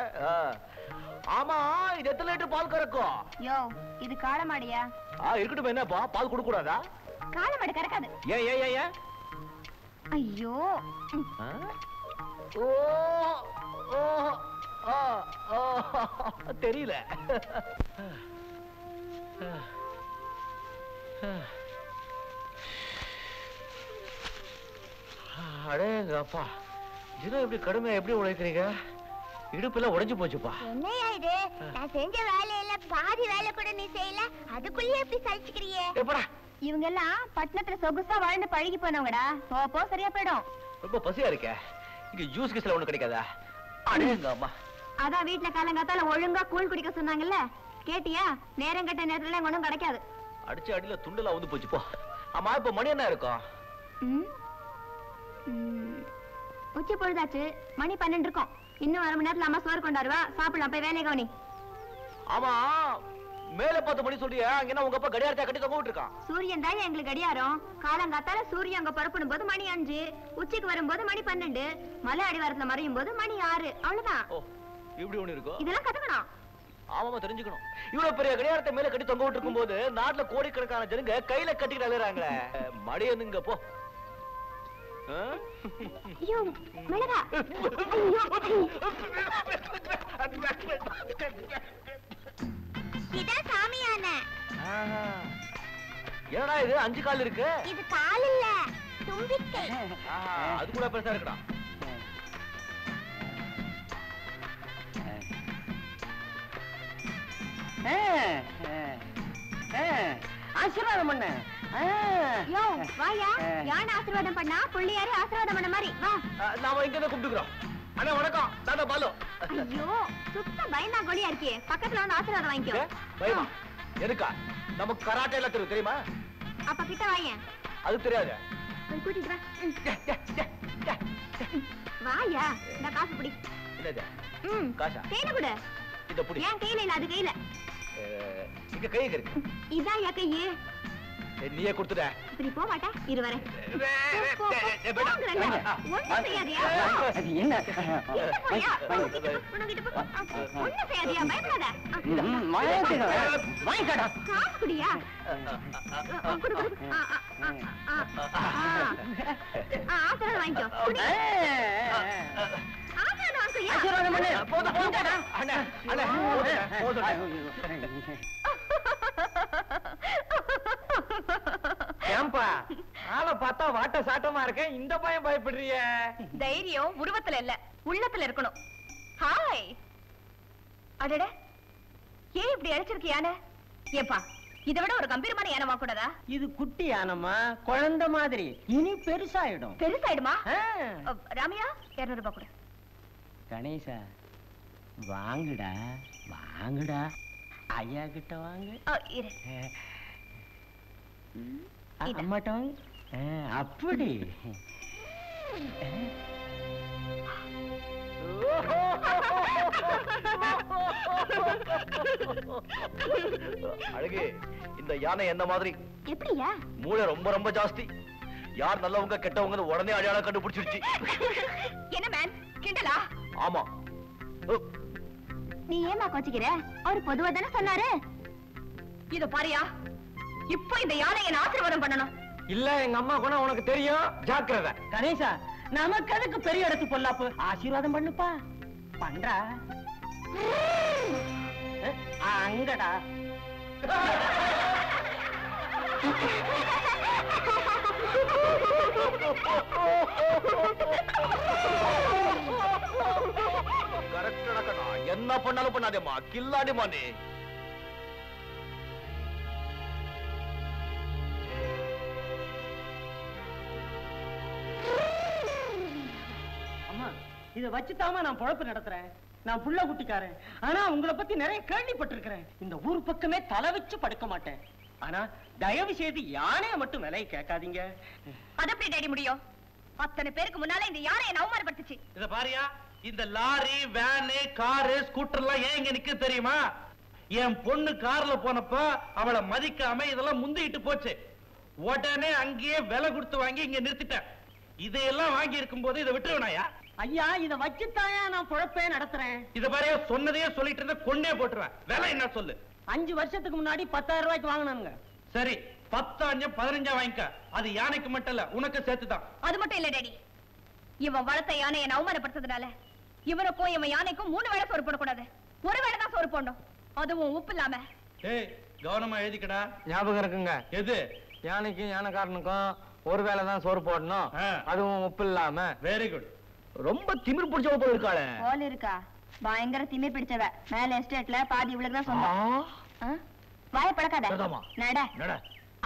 ஆமா, இது எத்தனை லிட்டர் பால் கறக்கும்? யோ, இது காளமாடியா? இருக்கட்டும், என்னப்பா பால் கொடுக்க கூடாதா? காளமாடு கறக்காது. ஏன் ஏன் ஏன்? ஐயோ, ஓ ஓ ஓ தெரியல. அடேங்கப்பா, தினம் எப்படி கடுமையா எப்படி உழைக்கிறீங்க? இடுப்புல உடைஞ்சு போச்சுப்பா. என்னையா இது? நான் செஞ்ச வேலையில பாதி வேலை கூட நீ செய்யல, அதுக்குள்ளே எப்படி சலிச்சுக்கிறியே? எப்படா? இவங்க எல்லாம் பட்டணத்துல சொகுசா வாழ்ந்து பழகி போனவங்கடா. போ சரியா போயிடும். ரொம்ப பசியா இருக்க. இங்க ஜூஸ் கிஸ்ல ஒண்ணு கிடைக்காதா? அடேங்கம்மா. அதான் வீட்டுல காலங்காத்தால ஒழுங்கா கூழ் குடிக்க சொன்னாங்கல்ல, கேட்டியா? நேரம் கட்ட நேரத்துல ஒண்ணும் கிடைக்காது. அடிச்ச அடியில துண்டெல்லாம் வந்து போச்சு போ. ஆமா, இப்ப மணி என்ன இருக்கும்? உச்சி பொழுதாச்சு, மணி 12 இருக்கும். இன்னும் 1/2 மணி நேரத்துல அம்மா சோறு கொண்டாருவா, சாப்பிடலாம். போய் வேலையை கவனி. ஆமா, மேல 10 மணி சொல்றியா? அங்க என்ன உங்க அப்பா கடியாரத்தை கட்டி தொங்க விட்டுருக்கான்? சூரியன் தான் எங்களுக்கு கடியாரம். காலங்காத்தால சூரியன் அங்க புறப்படும் போது மணி 5, உச்சிக்கு வரும்போது மணி 12, மலை அடிவாரத்துல மறையும் போது மணி 6. அவ்வளவுதான். ஓ, இப்படி ஒண்ணு இருக்கும். இதெல்லாம் கத்துக்கணும். ஆமாமா, தெரிஞ்சுக்கணும். இவ்வளவு பெரிய கடியாரத்தை மேல கட்டி தொங்க விட்டுருக்கும் போது நாட்டுல கோடிக்கணக்கான ஜனங்க கையில கட்டிக்கிட்டு அழுறாங்களே. மடியனுங்க போ. ஐயோ, மிளகா. இதான் சாமியான. என்னடா இது 5 கால் இருக்கு? இது கால் இல்ல, தும்பிக்கை. அது கூட பெருசா இருக்குடா. ஆசீர்வாதம் பண்ண. யோ, வாயா. யானை ஆசீர்வாதம் பண்ணா புள்ளியாரு ஆசீர்வாதம் பண்ண மாதிரி. வா. நாம இங்க தான் கும்பிட்டுக்கிறோம். அண்ணா வணக்கம், நான் தான் பாலு. ஐயோ, சுத்த பயந்தா கொடியா இருக்கே. பக்கத்துல வந்து ஆசீர்வாதம் வாங்கிக்கோ. பயமா? எதுக்கா? நமக்கு கராட்டே எல்லாம் தெரியுமா? அப்ப கிட்ட வாயேன். அது தெரியாது. போய் கூட்டிட்டு வா. வாயா, இந்த காசு பிடி. என்னது? ம். காசா? கையில கொடு. இத புடி. ஏன் கையில இல்ல, அது கையில. இங்க கை இருக்கு. இதான் யா கையே. நீயே கொடுத்துட. இப்படி போக மாட்டா? இரு வரேன். ஒண்ணும் செய்யாதியா? அது என்ன? ஒண்ணும் செய்யாதியா? பயப்படாத. வாங்கிக்கடா. காசு குடியா? குடு குடு. ஆசீர்வாதம் வாங்கிக்கோ. குடி. ஆசீர்வாதம் வாங்கிக்கோ. ஆசீர்வாதம் பண்ணு. போதும் போதும். அண்ணா அண்ணா போதும். ஏன்பா ஆளை பார்த்தா வாட்ட சாட்டமா இருக்கேன், இந்த பயம் பயப்படுறிய? தைரியம் உருவத்துல இல்ல, உள்ளத்துல இருக்கணும். ஹாய். அடட, ஏன் இப்படி அழைச்சிருக்கு யானை? ஏப்பா, இதை விட ஒரு கம்பீரமான யானை வாக்கூடாதா? இது குட்டி யானம்மா, குழந்தை மாதிரி. இனி பெருசாயிடும். பெருசாயிடுமா? ராமையா, 200 ரூபாய் கொடு. கணேசா, வாங்குடா வாங்குடா, ஐயா கிட்ட வாங்கு. இரு. அம்மாட்ட வாங்கு. அப்படி அழகு, இந்த யானை என்ன மாதிரி எப்படியா? மூளை ரொம்ப ரொம்ப ஜாஸ்தி. யார் நல்லவங்க கெட்டவங்க உடனே அடையாளம் கண்டுபிடிச்சிருச்சு. என்ன மேன், கிண்டலா? ஆமா. நீ ஏமா கோச்சிக்கிற? அவரு பொதுவா தானே சொன்னாரு. இது பாரியா, இப்போ இந்த யானையை ஆசீர்வாதம் பண்ணணும். இல்ல, எங்க அம்மா குணம் உனக்கு தெரியும், ஜாக்கிரதை. கணேசா, நமக்கு அதுக்கு பெரிய இடத்து பொல்லாப்பு. ஆசீர்வாதம் பண்ணுப்பா. பண்றா. அங்கடா. கரெக்ட் நடக்கணும். என்ன பண்ணாலும் பண்ணாதேமா, கில்லாடிமா நீ. அம்மா, இத வச்சுதாமா நான் பொழப்பு நடத்துறேன். நான் புள்ள குட்டிக்காரன். ஆனா உங்களை பத்தி நிறைய கேள்விப்பட்டிருக்கிறேன். இந்த ஊர் பக்கமே தலை வச்சு படுக்க மாட்டேன். ஆனா தயவு செய்து யானைய மட்டும் விலையை கேட்காதீங்க. அது எப்படி டேடி முடியும்? அத்தனை பேருக்கு முன்னால இந்த யானையை அவமானப்படுத்துச்சு. இத பாரியா, இந்த லாரி, வேனு, காரு, ஸ்கூட்டர் எல்லாம் ஏன் இங்க நிக்க தெரியுமா? என் பொண்ணு கார்ல போனப்ப அவளை மதிக்காம இதெல்லாம் முந்திட்டு போச்சு. உடனே அங்கேயே விலை கொடுத்து வாங்கி இங்க நிறுத்திட்டேன். இதையெல்லாம் வாங்கி இருக்கும் போது இதை விட்டுருவனாயா? ஐயா, இத வச்சுத்தாயா நான் பொழப்பே நடத்துறேன். இத பாரியா, சொன்னதையே சொல்லிட்டு இருந்த கொன்னே போட்டுருவேன். விலை என்ன சொல்லு? 5 வருஷத்துக்கு முன்னாடி 10,000 ரூபாய்க்கு வாங்கினாங்க. சரி, 10 15 வாங்கிக்க. அது யானைக்கு மட்டும் இல்ல, உனக்கு சேர்த்துதான். அது மட்டும் இல்ல டேடி, இவன் வளர்த்த யானையை அவமானப்படுத்துறதுனால இவனுக்கும் இவன் யானைக்கும் 3 வேளை சோறு போடக்கூடாது. ஒரு வேளை தான் சோறு போடணும், அதுவும் உப்பு இல்லாம. ஏய், கவனமா எழுதிக்கடா. ஞாபகம் இருக்குங்க. எது? யானைக்கும் யானைக்காரனுக்கும் ஒரு வேளை தான் சோறு போடணும், அதுவும் உப்பு இல்லாம. Very good. ரொம்ப திமிர் பிடிச்சவ போல இருக்காளே. போல இருக்கா? பயங்கர திமிர் பிடிச்சவ. மேல எஸ்டேட்ல பாதி இவளுக்கு தான் சொந்தம். வாய பழக்காத. நட.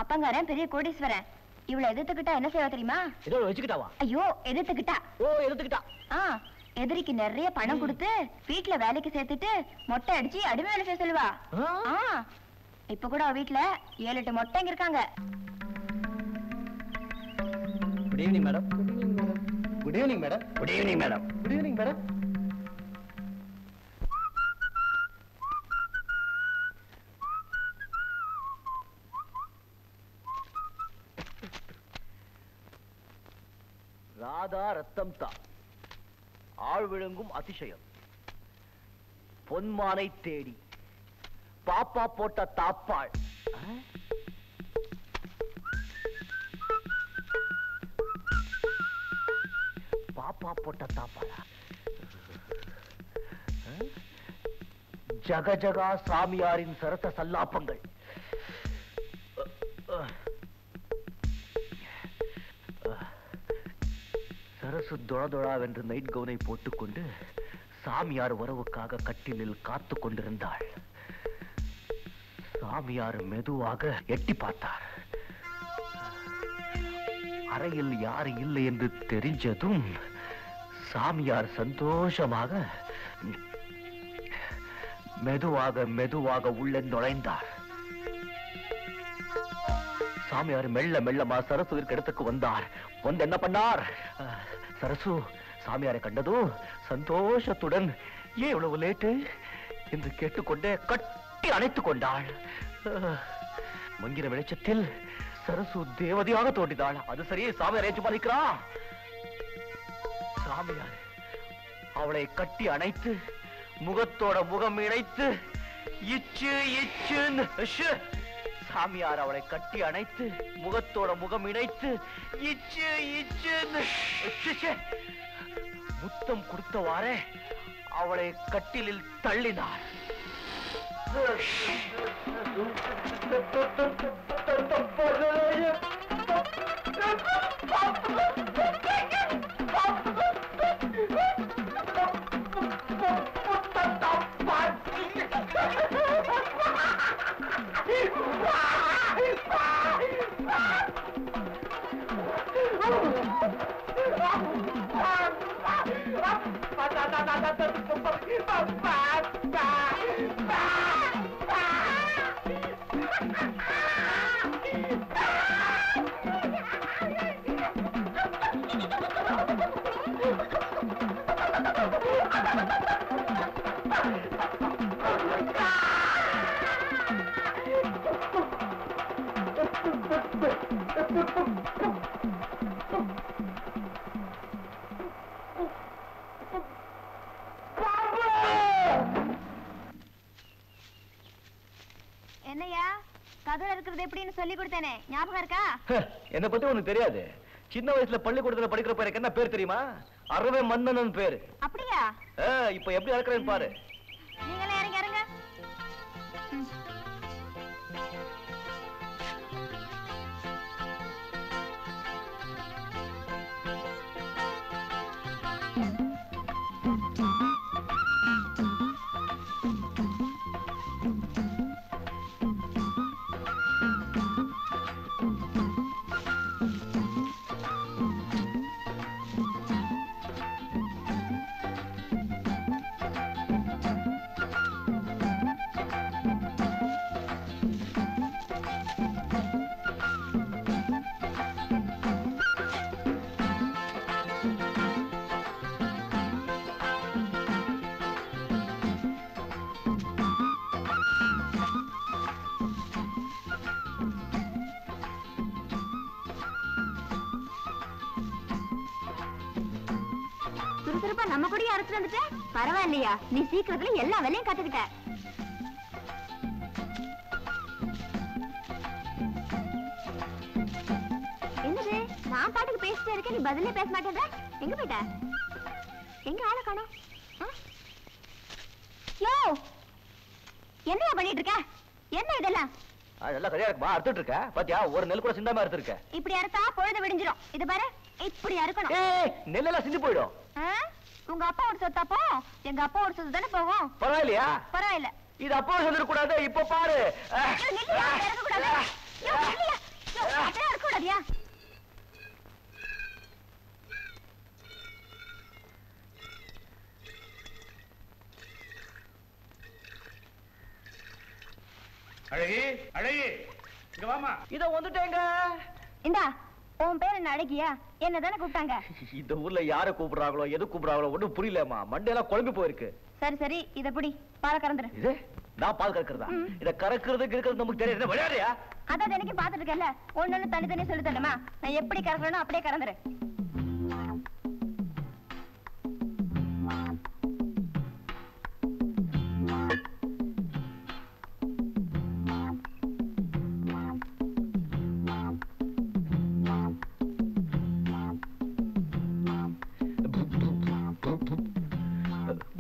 அப்பங்காரன் பெரிய கோடீஸ்வரன். இவளை எதிர்த்துக்கிட்டா என்ன செய்வா தெரியுமா? ஏதோ வச்சுக்கிட்டாவா? ஐயோ, எதிர்த்துக்கிட்டா. ஓ, எதிர்த்துக்கிட்டா. எதிரிக்கு நிறைய பணம் கொடுத்து வீட்டுல வேலைக்கு சேர்த்துட்டு மொட்டை அடிச்சு அடிமை வேலை செய்ய சொல்லுவா. இப்ப கூட அவ வீட்டுல 7-8 மொட்டைங்க இருக்காங்க. Good evening madam. Good evening madam. Good evening madam. Good evening madam. Radha ரத்தம் தா, ஆள் விழுங்கும் அதிசயம், பொன்மானை தேடி பாப்பா போட்ட தாப்பாள். பாப்பா போட்ட தாப்பாளா? ஜகஜகா சாமியாரின் சரச சல்லாப்பங்கள். சரசு தொழதொழாவென்று நைட் கவுனை போட்டுக்கொண்டு சாமியார் வரவுக்காக கட்டிலில் காத்து கொண்டிருந்தாள். சாமியார் மெதுவாக எட்டி பார்த்தார். அறையில் யாரு இல்லை என்று தெரிஞ்சதும் சாமியார் சந்தோஷமாக மெதுவாக மெதுவாக உள்ளே நுழைந்தார். சாமியார் மெல்ல மெல்லமா சரசு இருக்க இடத்துக்கு வந்தார். வந்து என்ன பண்ணார்? சரசு சாமியாரை கண்டதும் சந்தோஷத்துடன் ஏன் இவ்வளவு லேட்டு என்று கேட்டுக்கொண்டே கட்டி அணைத்துக் கொண்டாள். மங்கிற வெளிச்சத்தில் சரசு தேவதையாக தோன்றினாள். அது சரி, சாமியார் ஏற்று பாதிக்கிறா. சாமியார் அவளை கட்டி அணைத்து முகத்தோட முகம் இணைத்து இச்சு இச்சு. சாமியார் அவளை கட்டி அணைத்து முகத்தோட முகம் இணைத்து இச்சு இச்சு முத்தம் கொடுத்தவாறே அவளை கட்டிலில் தள்ளினார். என்னையா கதவுல இருக்கிறது எப்படின்னு சொல்லி கொடுத்தேனே ஞாபகம் இருக்கா? என்ன பத்தி உனக்கு தெரியாது. சின்ன வயசுல பள்ளிக்கூடத்துல படிக்கிற பேருக்கு என்ன பேர் தெரியுமா? அரவே மன்னன் பேரு. அப்படியா? இப்ப எப்படி இருக்கிறேன்னு பாரு. நீங்களே இறங்க இறங்க. சுறுசுறுப்பா நம்ம கூடயே அரைச்சு வந்துட்ட. பரவாயில்லையா, நீ சீக்கிரத்துல எல்லா வேலையும் கத்துக்கிட்ட. என்னது நான் பாட்டுக்கு பேசிட்டே இருக்கேன், நீ பதிலே பேச மாட்டேன்ற. எங்க போயிட்ட? எங்க ஆளை காணோம்? யோ, என்னையா பண்ணிட்டு இருக்க? என்ன இதெல்லாம்? அதெல்லாம் சரியா இருக்குமா? அறுத்துட்டு இருக்க பாத்தியா? ஒரு நெல் கூட சிந்தாம அறுத்துருக்க. இப்படி அறுத்தா பொழுது விடிஞ்சிரும். இது பாரு, இப்படி அறுக்கணும். நெல்லெல்லாம் சிந்தி போயிடும். உங்க அப்பாவோட சொத்தாப்போ எங்க அப்பாவோட சொத்து தானே போகும். பரவாயில்லையா? பரவாயில்ல. இது அப்பாவோட சொல்லிட கூடாது. இப்ப பாரு. கூடாதியா? அழகி அழகி இங்க வாமா. இத வந்துட்டேங்க. இந்தா, உன் பேர் என்ன? அழகியா? என்னதானே கூப்பிட்டாங்க? இந்த ஊர்ல யார கூப்பிடுறாங்களோ எது கூப்பிடுறாங்களோ ஒண்ணும் புரியலமா. மண்டையெல்லாம் குழம்பி போயிருக்கு. சரி சரி, இத புடி, பால கறந்துரு. இது நான் பால் கறக்குறதா? இத கறக்குறதுக்கு இருக்கிறது நமக்கு தெரியாது. விளையாடுறியா? அதான் எனக்கு பாத்துட்டு இருக்கல. ஒண்ணு தனித்தனி சொல்லி தரணுமா? நான் எப்படி கறக்குறேனோ அப்படியே கறந்துரு.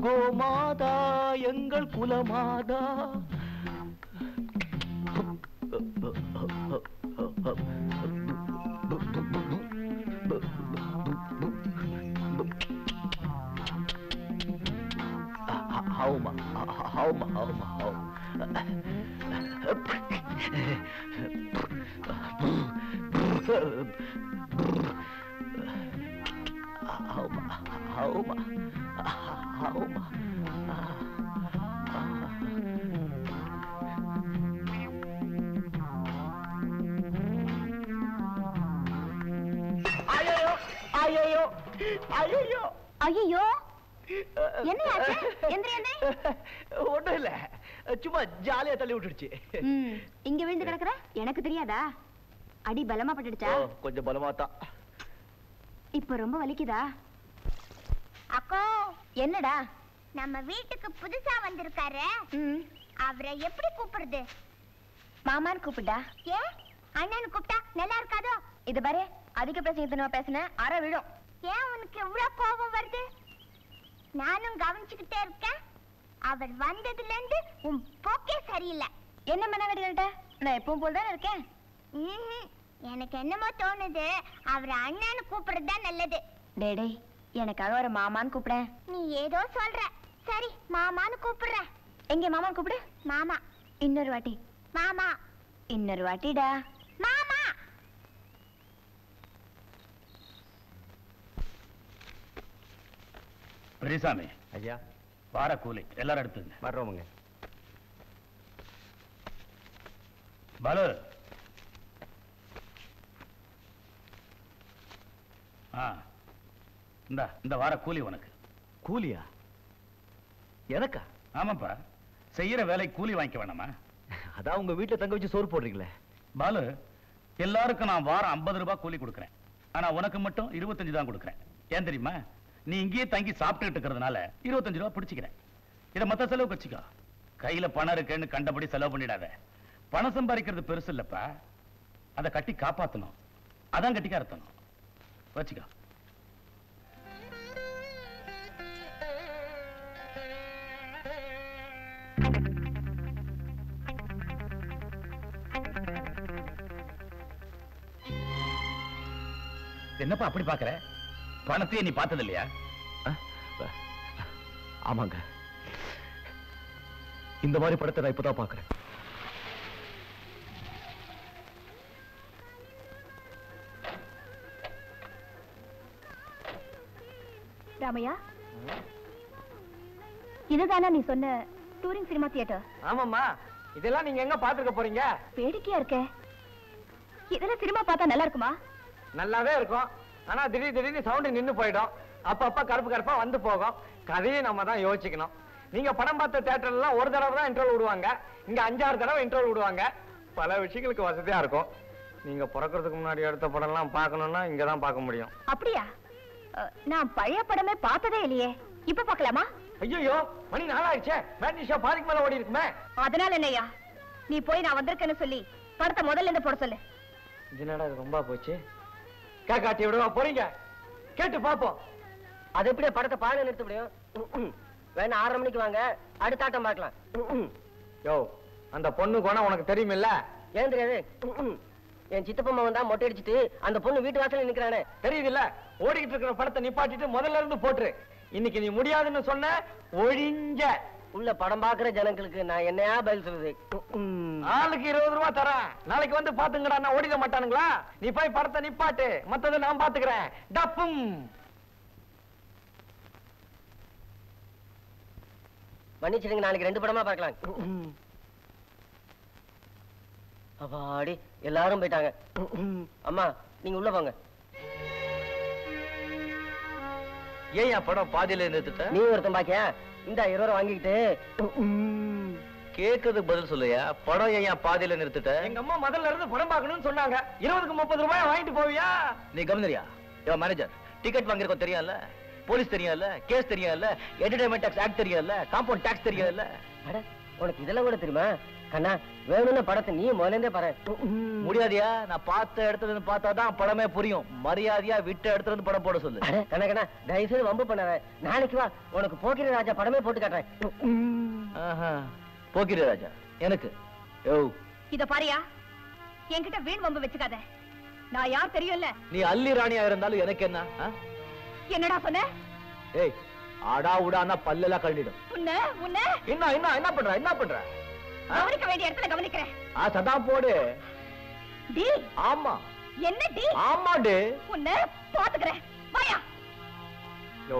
கோமாதா எங்கள் குலமாதா. ஹவுமா ஹவுமா ஹவுமா ஹவுமா. Hauma, hauma, hauma. ஐயோ ஐயோ என்ன ஆச்சு? எந்திரி எந்திரி. ஒண்ணும் இல்ல, சும்மா ஜாலியா தள்ளி விட்டுடுச்சு. இங்க விழுந்து கிடக்குற எனக்கு தெரியாதா? அடி பலமா பட்டுடுச்சா? கொஞ்சம் பலமா தான். இப்ப ரொம்ப வலிக்குதா? அக்கா, என்னடா? நம்ம வீட்டுக்கு புதுசா வந்திருக்காரு, அவரை எப்படி கூப்பிடுறது? மாமான்னு கூப்பிட்டா? ஏன் அண்ணன் கூப்பிட்டா நல்லா இருக்காதோ? இது பாரு, அதிக பிரசங்கத்தை பேசுன அரை விழும். ஏன் உனக்கு எவ்வளவு கோபம் வருது? நானும் கவனிச்சுக்கிட்டே இருக்கேன். அவர் வந்ததுல இருந்து உன் போக்கே சரியில்லை. என்ன மனவடிகள்ட்ட? நான் எப்பவும் போல் தானே இருக்கேன். எனக்கு என்னமோ தோணுது, அவரை அண்ணன்னு கூப்பிடுறது தான் நல்லது. டேடே, எனக்காக ஒரு மாமான்னு கூப்பிடேன். நீ ஏதோ சொல்ற. சரி, மாமான்னு கூப்பிடுற. எங்க மாமான்னு கூப்பிடு. மாமா. இன்னொரு வாட்டி. மாமா. இன்னொரு வாட்டிடா. மாமா. பெரியசாமி, ஐயா வார கூலி எல்லாரும் எடுத்துங்க. வர்றோமுங்க. பாலு, இந்த வார கூலி உனக்கு. கூலியா? எனக்கா? ஆமாப்பா, செய்யற வேலை கூலி வாங்கிக்க வேணாமா? அதான் உங்க வீட்டுல தங்க வச்சு சோறு போடுறீங்களே. பாலு, எல்லாருக்கும் நான் வாரம் 50 ரூபாய் கூலி கொடுக்கறேன். ஆனா உனக்கு மட்டும் 25 தான் கொடுக்கறேன். ஏன் தெரியுமா? நீ இங்கேயே தங்கி சாப்பிட்டுட்டு இருக்கிறதுனால 25 ரூபாய் பிடிச்சுக்கிறேன். இதை மத்த செலவுக்கு வச்சுக்கோ. கையில பணம் இருக்குன்னு கண்டபடி செலவு பண்ணிடாத. பணம் சம்பாதிக்கிறது பெருசு இல்லப்பா, அதை கட்டி காப்பாத்தணும். அதான் கட்டிக்காரத்தணும். வச்சுக்கோ. என்னப்பா அப்படி பாக்குற? பணத்தையே நீ பார்த்தது இல்லையா? ஆமாங்க, இந்த மாதிரி படத்தை நான் இப்பதான் பாக்குறேன். ராமையா, இதுதானா நீ சொன்ன டூரிங் சினிமா தியேட்டர்? ஆமாம்மா, இதெல்லாம் நீங்க எங்க பாத்துக்க போறீங்க? வேடிக்கையா இருக்க. இதெல்லாம் சினிமா பார்த்தா நல்லா இருக்குமா? நல்லாவே இருக்கும். ஆனா திடீர்னு சவுண்ட் நின்னு போயிடும். அப்பப்ப கருப்பு கருப்பா வந்து போகும். கதையை நம்ம தான் யோசிக்கணும். நீங்க படம் பார்த்த தியேட்டர்ல எல்லாம் ஒரு தடவை தான் இன்ட்ரோல் விடுவாங்க. இங்க 5-6 தடவை இன்ட்ரோல் விடுவாங்க. பல விஷயங்களுக்கு வசதியா இருக்கும். நீங்க பிறக்கிறதுக்கு முன்னாடி எடுத்த படம் எல்லாம் பார்க்கணும்னா இங்கதான் பார்க்க முடியும். அப்படியா? நான் பழைய படமே பார்த்ததே இல்லையே. இப்ப பார்க்கலாமா? ஐயோ, மணி 4 ஆயிடுச்சே. மேட்னி ஷோ பாதிக்கு மேல ஓடி இருக்குமே. அதனால என்னையா, நீ போய் நான் வந்திருக்கேன்னு சொல்லி படத்தை முதல்ல இருந்து போட சொல்லு. என்னடா இது ரொம்ப போச்சு. காக்காட்டி விடுவா போறீங்க? கேட்டு பாப்போம். அது எப்படி படத்தை பாட நிறுத்த முடியும்? வேணா 6:30 மணிக்கு வாங்க, அடுத்த ஆட்டம் பார்க்கலாம். யோ, அந்த பொண்ணு குணம் உனக்கு தெரியுமில்ல? ஏன் தெரியாது? என் சித்தப்பம்மா வந்தா மொட்டை அடிச்சுட்டு அந்த பொண்ணு வீட்டு வாசல்ல நிக்கிறானே. தெரியுதுல்ல? ஓடிக்கிட்டு இருக்கிற படத்தை நிப்பாட்டிட்டு முதல்ல இருந்து போட்டுரு. இன்னைக்கு நீ முடியாதுன்னு சொன்ன ஒழிஞ்ச. உள்ள படம் பாக்குற ஜனங்களுக்கு நான் என்னையா பதில் சொல்லுது? ஆளுக்கு 20 ரூபாய் தரேன். நாளைக்கு வந்து பாத்துங்கடா. நான் ஓடிட மாட்டானுங்களா? நீ போய் படத்தை நிப்பாட்டு, மத்ததை நான் பாத்துக்கிறேன். டப்பும். மன்னிச்சிடுங்க, நாளைக்கு 2 படமா பார்க்கலாம். அப்பாடி, எல்லாரும் போயிட்டாங்க. அம்மா, நீங்க உள்ள போங்க. ஏன் என் படம் பாதியில நிறுத்திட்ட? நீ ஒருத்தன் பாக்கியா? இந்த 20 ரூபாய் வாங்கிக்கிட்டு கேக்குறதுக்கு பதில் சொல்லையா? படம் ஏன் பாதியில நிறுத்திட்ட? எங்க அம்மா முதல்ல இருந்து படம் பார்க்கணும்னு சொன்னாங்க. 20க்கு 30 ரூபாய் வாங்கிட்டு போவியா? நீ கவனியா? மேனேஜர், டிக்கெட் வாங்கிருக்கோம் தெரியும்ல, போலீஸ் தெரியும்ல, கேஸ் தெரியும்ல, என்டர்டைன்மெண்ட் டாக்ஸ் ஆக்ட் தெரியும்ல, காம்பவுண்ட் டாக்ஸ் தெரியும்ல. அட, உனக்கு இதெல்லாம் கூட தெரியுமா? கண்ணா, வேணும்னு படத்தை நீ முதல்ல பாரு. முடியாதியா? நான் பார்த்த இடத்துல இருந்து பார்த்தாதான் படமே புரியும். மரியாதையா விட்ட இடத்துல இருந்து படம் போட சொல்லு. கண்ணா கண்ணா, தயவு செய்து வம்பு பண்ணாத. நாளைக்கு வா, உனக்கு போக்கிரி ராஜா படமே போட்டு காட்டுறேன். போக்கிரி ராஜா எனக்கு? யோ, இத பாரியா, என்கிட்ட வீண் வம்பு வச்சுக்காத. நான் யார் தெரியும்ல? நீ அல்லி ராணியா இருந்தாலும் எனக்கு என்ன? என்னடா சொன்ன? ஏய், ஆடா உடானா பல்லெல்லாம் கழண்டிடும். என்ன பண்ற? கவனிக்க வேண்டிய இடத்துல கவனிக்கிறேன். சதா போடு. டி. ஆமா. என்ன டி? ஆமா டி. உன்னை பாத்துக்கிறேன். வாயா. யோ,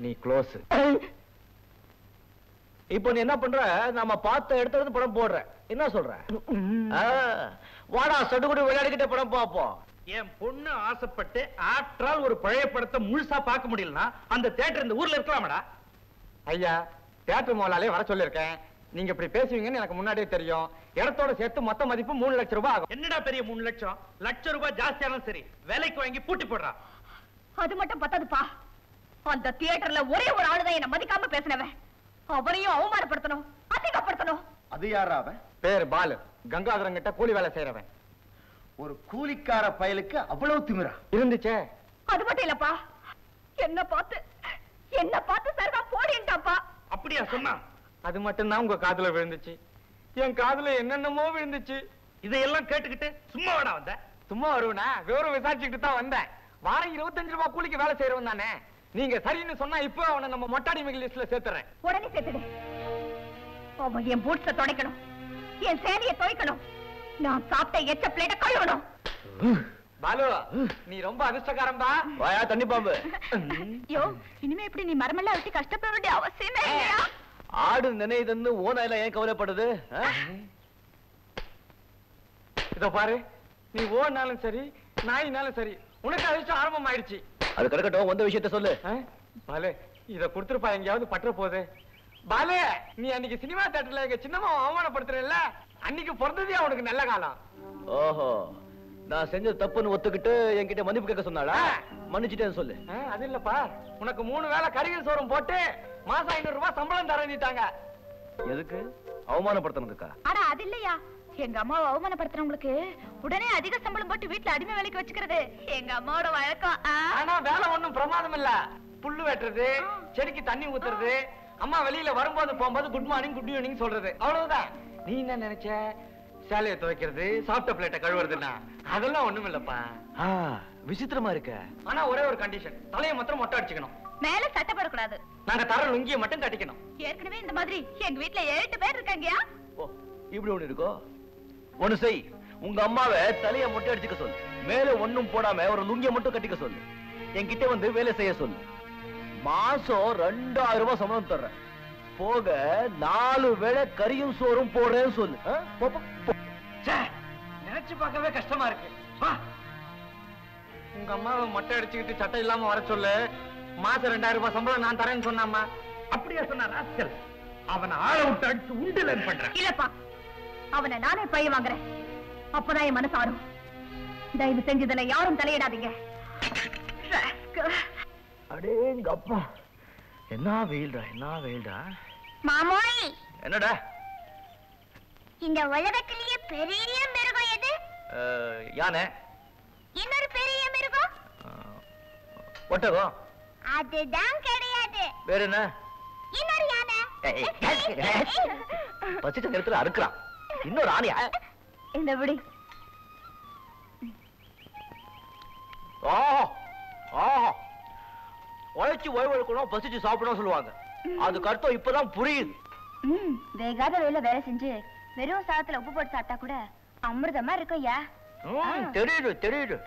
நீ க்ளோஸ். இப்போ நீ என்ன பண்ற? நாம பார்த்த இடத்துல இருந்து படம் போடுற. என்ன சொல்ற? வாடா, சடுகுடு விளையாடிக்கிட்ட படம் பாப்போம். என் பொண்ணு ஆசைப்பட்டு ஆற்றால் ஒரு பழைய படத்தை முழுசா பார்க்க முடியலனா அந்த தியேட்டர் இந்த ஊர்ல இருக்கலாமடா? ஐயா, தியேட்டர் முதலாளே வர சொல்லிருக்கேன். நீங்க இப்படி பேசுவீங்கன்னு எனக்கு முன்னாடியே தெரியும். இடத்தோட சேர்த்து மொத்த மதிப்பு 3 லட்சம் ரூபாய் ஆகும். என்னடா பெரிய 3 லட்சம்? லட்சம் ரூபாய் ஜாஸ்தியானாலும் சரி, விலைக்கு வாங்கி பூட்டி போடுறா. அது மட்டும் பத்தாதுப்பா. அந்த தியேட்டர்ல ஒரே ஒரு ஆளுதான் என்ன மதிக்காம பேசினவன். அவரையும் அவமானப்படுத்தணும், அதிகப்படுத்தணும். அது யாரா அவன்? பேர் பாலு, கங்காதரன் கிட்ட கூலி வேலை செய்யறவன். ஒரு கூலிக்கார பயலுக்கு அவ்வளவு திமிரா இருந்துச்சே. அது மட்டும் இல்லப்பா, என்ன பார்த்து சர்வா போடின்ட்டாப்பா. அப்படியா சொன்னா? அது மட்டும்தான் உங்க காதுல விழுந்துச்சு. என் காதுல என்னென்னமோ விழுந்துச்சு. இதையெல்லாம் கேட்டுக்கிட்டு சும்மா வேணா வந்த? சும்மா வருவனா? விவரம் விசாரிச்சுக்கிட்டு தான் வந்தேன். வாரம் 25 ரூபாய் கூலிக்கு வேலை செய்யறவன் தானே. நீங்க சரின்னு சொன்னா இப்போ அவனை நம்ம மொட்டாடி மிக லிஸ்ட்ல சேர்த்துறேன். உடனே சேர்த்துடு. அவன் என் பூட்ஸ துடைக்கணும், என் சேலைய துவைக்கணும், நான் சாப்பிட்ட எச்ச பிளேட்ட கழுவணும். பாலு, நீ ரொம்ப அதிர்ஷ்டக்காரன்பா. வாயா தண்ணி பாம்பு. யோ, இனிமே இப்படி நீ மரமெல்லாம் வெட்டி கஷ்டப்பட வேண்டிய அவசியமே இல்லையா? ஆடு நினைதுன்னு ஓனாயில ஏன் கவலைப்படுது? இதோ பாரு, நீ ஓனாலும் சரி நாயினாலும் சரி, உனக்கு அதிர்ஷ்டம் ஆரம்பம் ஆயிடுச்சு. அது கிடக்கட்டும், வந்த விஷயத்த சொல்லு. பாலு, இத கொடுத்துருப்பா, எங்கேயாவது பற்ற போகுது. பாலு, நீ அன்னைக்கு சினிமா தியேட்டர்ல எங்க சின்னம்மா அவமானப்படுத்துறல்ல, அன்னைக்கு பிறந்ததே அவனுக்கு நல்ல காலம். ஓஹோ, நான் செஞ்ச தப்புன்னு ஒத்துக்கிட்டு என்கிட்ட மன்னிப்பு கேட்க சொன்னாளா? மன்னிச்சுட்டேன்னு சொல்லு. அது இல்லப்பா, உனக்கு 3 வேளை கறிகள் சோறும் போட்டு மாசம் 500 ரூபாய் சம்பளம் தரணிட்டாங்க. எதுக்கு? அவமானப்படுத்தணுக்கா? ஆனா அது இல்லையா, எங்க அம்மாவை அவமானப்படுத்துறவங்களுக்கு உடனே அதிக சம்பளம் போட்டு வீட்டுல அடிமை வேலைக்கு வச்சுக்கிறது எங்க அம்மாவோட வழக்கம். ஆனா வேலை ஒண்ணும் பிரமாதம் இல்ல. புல்லு வெட்டுறது, செடிக்கு தண்ணி ஊத்துறது, அம்மா வெளியில வரும்போது போகும்போது குட் மார்னிங் குட் ஈவினிங் சொல்றது, அவ்வளவுதான். நீ என்ன நினைச்ச? சேலையை துவைக்கிறது, சாப்பிட்ட பிளேட்டை கழுவுறதுன்னா அதெல்லாம் ஒண்ணும் இல்லப்பா. விசித்திரமா இருக்க. ஆனா ஒரே ஒரு கண்டிஷன், தலையை மாத்திரம் மொட்டை அடிச்சுக்கணும். மேல சட்டை போடக்கூடாது. நாங்க தர லுங்கியை மட்டும் கட்டிக்கணும். ஏற்கனவே இந்த மாதிரி எங்க வீட்டுல 8 பேர் இருக்காங்கயா. ஓ, இப்படி ஒண்ணு இருக்கோ? ஒண்ணு செய், உங்க அம்மாவை தலைய மொட்டை அடிச்சுக்க சொல்லு. மேல ஒண்ணும் போடாம ஒரு லுங்கிய மட்டும் கட்டிக்க சொல்லு. என்கிட்ட வந்து வேலை செய்ய சொல்லு. மாசம் 2000 ரூபாய் சம்பளம் தர்றேன். போக 4 வேளை கறியும் சோறும் போடுறேன்னு சொல்லு. நினைச்சு பார்க்கவே கஷ்டமா இருக்கு. உங்க அம்மாவை மொட்டை அடிச்சுக்கிட்டு சட்டை இல்லாம வர சொல்லு. மாசம் 2000 ரூபாய் சம்பளம் நான் தரேன்னு சொன்னாமா? அப்படியா சொன்னா ராஸ்கல்? அவனை ஆள விட்டு அடிச்சு உண்டுலன்னு பண்றேன். இல்லப்பா, அவனை நானே பழி வாங்குறேன். அப்பதான் என் மனசு ஆடும். தயவு செஞ்சதுல யாரும் தலையிடாதீங்க. அடேங்க அப்பா, என்ன வெயில்டா, என்ன வெயில்டா. மாமோய், என்னடா? இந்த உலகத்திலேயே பெரிய மிருகம் எது? யானை. இன்னொரு பெரிய மிருகம்? ஒட்டகம். அதுதான் கிடையாது. வேற என்ன? இன்னொரு யானை. பசிச்ச நேரத்துல அறுக்குறான். இன்னொரு ஆணியா? இந்த விடி. உழைச்சு ஓய்வெடுக்கணும், பசிச்சு சாப்பிடணும் சொல்லுவாங்க. அதுக்கு அர்த்தம் இப்பதான் புரியுது. வேகாத வேலை வேலை செஞ்சு வெறும் சாதத்துல உப்பு போட்டு சாப்பிட்டா கூட அமிர்தமா இருக்கும். ஐயா தெரியுது தெரியுது.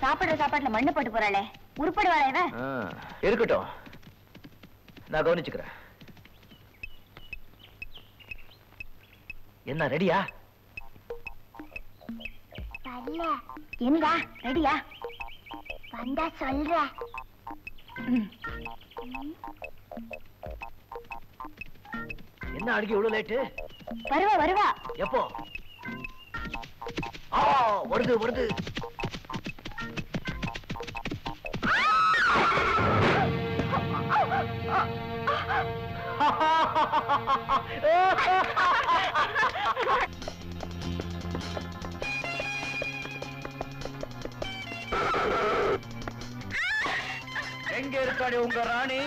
சாப்பிடுற சாப்பாட்டுல மண்ணு போட்டு போறாளே, உருப்படுவாளே இவன். இருக்கட்டும், நான் கவனிச்சுக்கிறேன். என்ன ரெடியா? வரல. என்னடா ரெடியா? வந்தா சொல்ற. என்ன அடிக்க இவ்வளவு லேட்டு? வருவா வருவா. எப்போ? வருது வருது. எங்க இருக்காடி உங்க ராணி?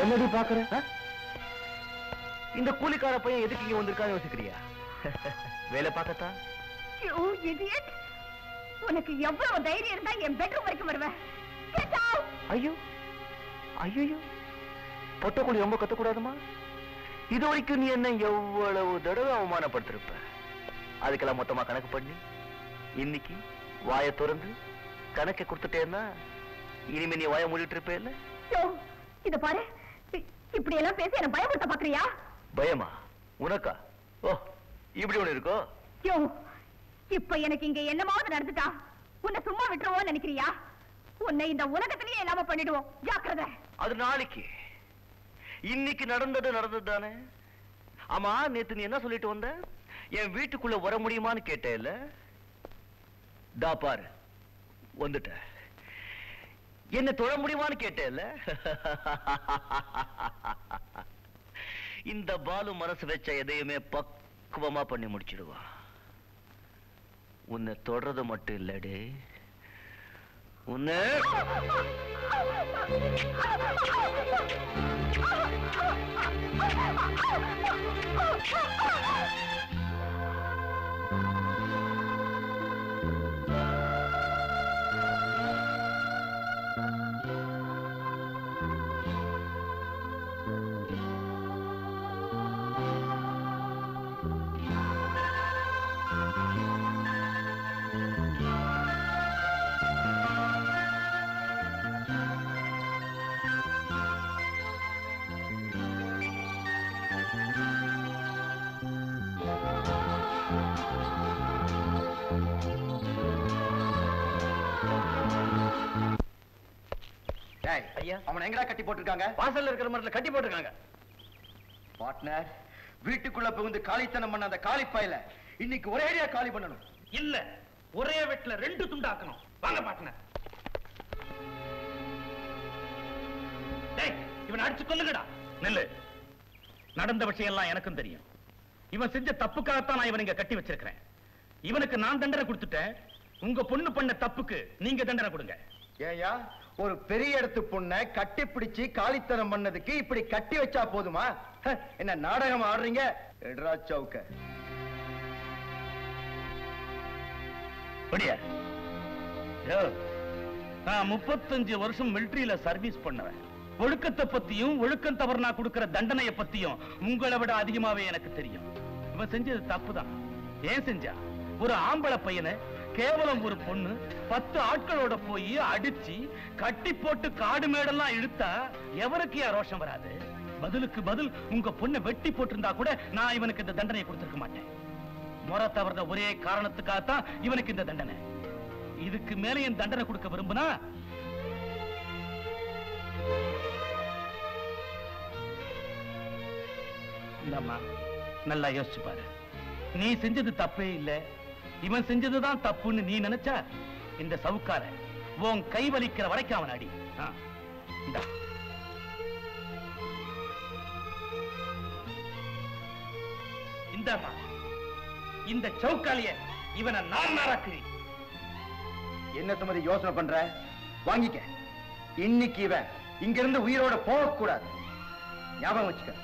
என்னடி பாக்குற? இந்த கூலிக்கார பையன் எதுக்கு இங்க வந்திருக்கான்னு யோசிக்கிறியா? வேலை பார்க்கத்தான். உனக்கு எவ்வளவு தைரியம் இருந்தா என் பெட்ரூம் வரைக்கும் வருவேன்? ஐயோ ஐயோ, பொட்டக்குழி ரொம்ப கத்தக்கூடாதுமா. இது வரைக்கும் நீ என்ன எவ்வளவு தடவை அவமானப்படுத்திருப்ப. அதுக்கெல்லாம் மொத்தமா கணக்கு பண்ணி இன்னைக்கு வாயை திறந்து கணக்கை கொடுத்துட்டேன்னா இனிமே நீ வாயை மூடிட்டு இருப்ப இல்ல? இத பாரு, இப்படி எல்லாம் பேசி என்ன பயமுறுத்த பாக்குறியா? பயமா உனக்கா? ஓ, இப்படி ஒண்ணு இருக்கோ? இப்ப எனக்கு இங்க என்னமாவது நடந்துட்டா உன்னை சும்மா விட்டுருவோம் நினைக்கிறியா? உன்னை இந்த உலகத்திலேயே இல்லாம பண்ணிடுவோம், ஜாக்கிரதை. அது நாளைக்கு. இன்னைக்கு நடந்தது தானே. ஆமா, நேத்து நீ என்ன சொல்லிட்டு வந்த? என் வீட்டுக்குள்ள வர முடியுமான்னு கேட்டேல்ல? தா பாரு வந்துட்ட. என்ன தொழ முடியுமான்னு கேட்டேல்ல? இந்த பாலு மனசு வச்ச எதையுமே பக்குவமா பண்ணி முடிச்சிடுவா. உன்னை தொடறது மட்டும் இல்லடே, உன்னை அவனை எங்கடா கட்டி போட்டிருக்காங்க? வாசல்ல இருக்கிற மரத்துல கட்டி போட்டிருக்காங்க. பார்ட்னர், வீட்டுக்குள்ள புகுந்து காலித்தனம் பண்ண அந்த காலிப்பாயில இன்னைக்கு ஒரேடியா காலி பண்ணணும். இல்ல, ஒரே வெட்ல 2 துண்டாக்கணும். வாங்க பார்ட்னர். டேய், இவனை அடிச்சு கொல்லுங்கடா. நெல்லு. நடந்த விஷயம் எல்லாம் எனக்கும் தெரியும். இவன் செஞ்ச தப்புக்காகத்தான் நான் இவனை இங்க கட்டி வச்சிருக்கிறேன். இவனுக்கு நான் தண்டனை கொடுத்துட்டேன். உங்க பொண்ணு பண்ண தப்புக்கு நீங்க தண்டனை கொடுங்க. ஏயா, ஒரு பெரிய இடத்து பொண்ணை கட்டி பிடிச்சு காலித்தனம் பண்ணதுக்கு இப்படி கட்டி வச்சா போதுமா? என்ன நாடகம் ஆடுறீங்க? எட்ரா சவுக்க. நான் 35 வருஷம் மிலிட்டரியில சர்வீஸ் பண்ணவன். ஒழுக்கத்தை பத்தியும் ஒழுக்கம் தவறுனா கொடுக்கிற தண்டனையை பத்தியும் உங்களை விட அதிகமாவே எனக்கு தெரியும். இவன் செஞ்சது தப்புதான். ஏன் செஞ்சா? ஒரு ஆம்பளை பையனை கேவலம் ஒரு பொண்ணு 10 ஆட்களோட போய் அடிச்சு கட்டி போட்டு காடு மேடெல்லாம் இழுத்தா எவருக்கு ரோஷம் வராது? பதிலுக்கு பதில் உங்க பொண்ணை வெட்டி போட்டிருந்தா கூட நான் இவனுக்கு இந்த தண்டனையை கொடுத்திருக்க மாட்டேன். முறை தவறுத ஒரே காரணத்துக்காகத்தான் இவனுக்கு இந்த தண்டனை. இதுக்கு மேல என் தண்டனை கொடுக்க விரும்புனா இந்தம்மா நல்லா யோசிச்சு பாரு. நீ செஞ்சது தப்பே இல்ல, இவன் செஞ்சதுதான் தப்புன்னு நீ நினைச்சா இந்த சவுக்கார உன் கை வலிக்கிற வரைக்கும் அவன் அடி. இந்த சவுக்காலிய இவனை நாராக்கிறேன். என்ன சுமதி யோசனை பண்ற? வாங்கிக்க. இன்னைக்கு இவன் இங்க இருந்து உயிரோட போக கூடாது. ஞாபகம் வச்சுக்க.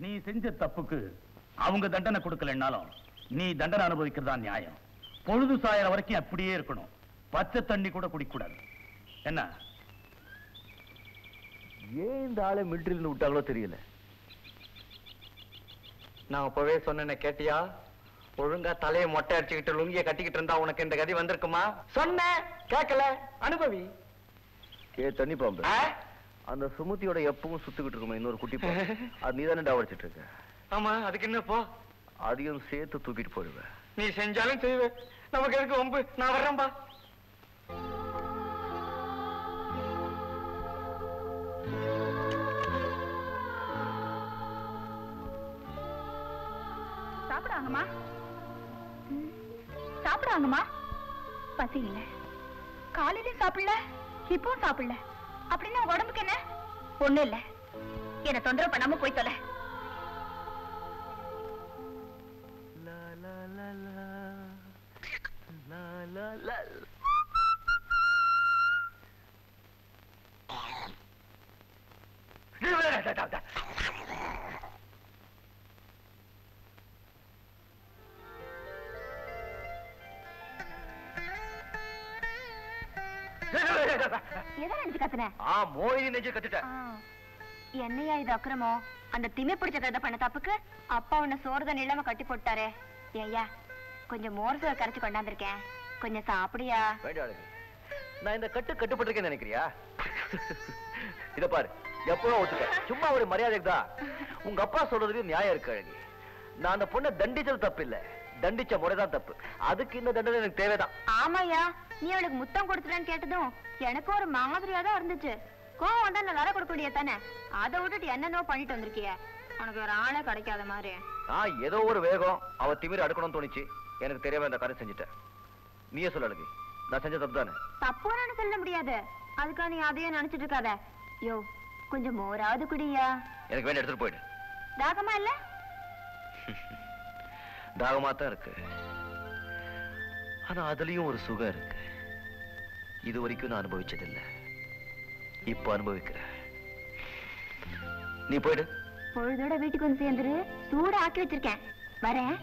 நீ செஞ்ச தப்புக்கு அவங்க தண்டனை கொடுக்கலன்னாலும் நீ தண்டனை அனுபவிக்கிறதா நியாயம். பொழுது சாயற வரைக்கும் அப்படியே இருக்கணும். பச்சை தண்ணி கூட குடிக்கூடாது. என்ன? ஏன் இந்த ஆளை மிலிட்டரியில் விட்டாங்களோ தெரியல. நான் அப்பவே சொன்ன கேட்டியா? ஒழுங்கா தலையை மொட்டை அடிச்சுக்கிட்டு லுங்கிய கட்டிக்கிட்டு இருந்தா உனக்கு இந்த கதி வந்திருக்குமா? சொன்னேன் கேட்கல, அனுபவி. தண்ணி பாம்பு, அந்த சுமதியோட எப்பவும் சுத்துக்கிட்டு இருக்குமா இன்னொரு குட்டி பாம்பு, அது நீ தானே டாவடிச்சிட்டு இருக்க? ஆமா, அதுக்கு என்னப்பா? அதையும் சேர்த்து தூக்கிட்டு போயிடுவேன். நீ செஞ்சாலும் செய்வேன், நமக்கு எதுக்கு வம்பு? நான் வர்றேன்பா. சாப்பிடுவாங்கம்மா, சாப்பிடுவாங்கம்மா. பசி இல்ல, காலையிலயும் சாப்பிடல, இப்பவும் சாப்பிடல. அப்படின்னா உடம்புக்கு என்ன? ஒண்ணும் இல்ல, என்ன தொந்தரவு பண்ணாம போய் தொலை. என்னையா இது அக்கிரமோ? அந்த திமி பிடிச்ச கதை பண்ண தப்புக்கு அப்பா உன்னை சோறுதான் இல்லாம கட்டி போட்டாரே. ஏய்யா, கொஞ்சம் மோர் சோறு கரைச்சு கொண்டாந்துருக்கேன், கொஞ்சம் சாப்பிடியா? நான் இந்த கட்டுப்பட்டிருக்கேன்னு நினைக்கிறியா? இத பாரு, எப்பவும் ஒத்துக்க, சும்மா ஒரு மரியாதைக்கு தான். உங்க அப்பா சொல்றதுக்கு நியாயம் இருக்கு அழகி. நான் அந்த பொண்ணை தண்டிச்சது தப்பு இல்ல, தண்டிச்ச முறைதான் தப்பு. அதுக்கு இந்த தண்டனை எனக்கு தேவைதான். ஆமாயா, நீ அவளுக்கு முத்தம் கொடுத்துட்டான்னு கேட்டதும் எனக்கு ஒரு மாதிரியா தான் இருந்துச்சு. கோவம் வந்தா நான் வர கொடுக்க முடியாது தானே? அதை விட்டுட்டு என்னென்னோ பண்ணிட்டு வந்திருக்கிய. உனக்கு ஒரு ஆளே கிடைக்காத மாதிரி. ஏதோ ஒரு வேகம், அவ திமிர அடுக்கணும்னு தோணிச்சு. எனக்கு தெரியாம இந்த காரியம் செஞ்சுட்டேன். நீயே சொல்ல அழகி, நான் செஞ்ச தப்பு தானே? தப்புன்னு சொல்ல முடியாது, அதுக்கா நீ அதையே நினைச்சிட்டு இருக்காத. யோ, கொஞ்சம் மோராவது குடியா. எனக்கு வேண்டிய எடுத்துட்டு போயிடு. தாகமா இல்ல? தாகமா தான் இருக்கு, ஆனா அதுலயும் ஒரு சுகம் இருக்கு. இது வரைக்கும் நான் அனுபவிச்சதில்லை, இப்ப அனுபவிக்கிறேன். நீ போயிடு. பொழுதோட வீட்டுக்கு வந்து சேர்ந்துரு, சூட ஆக்கி வச்சிருக்கேன், வரேன்.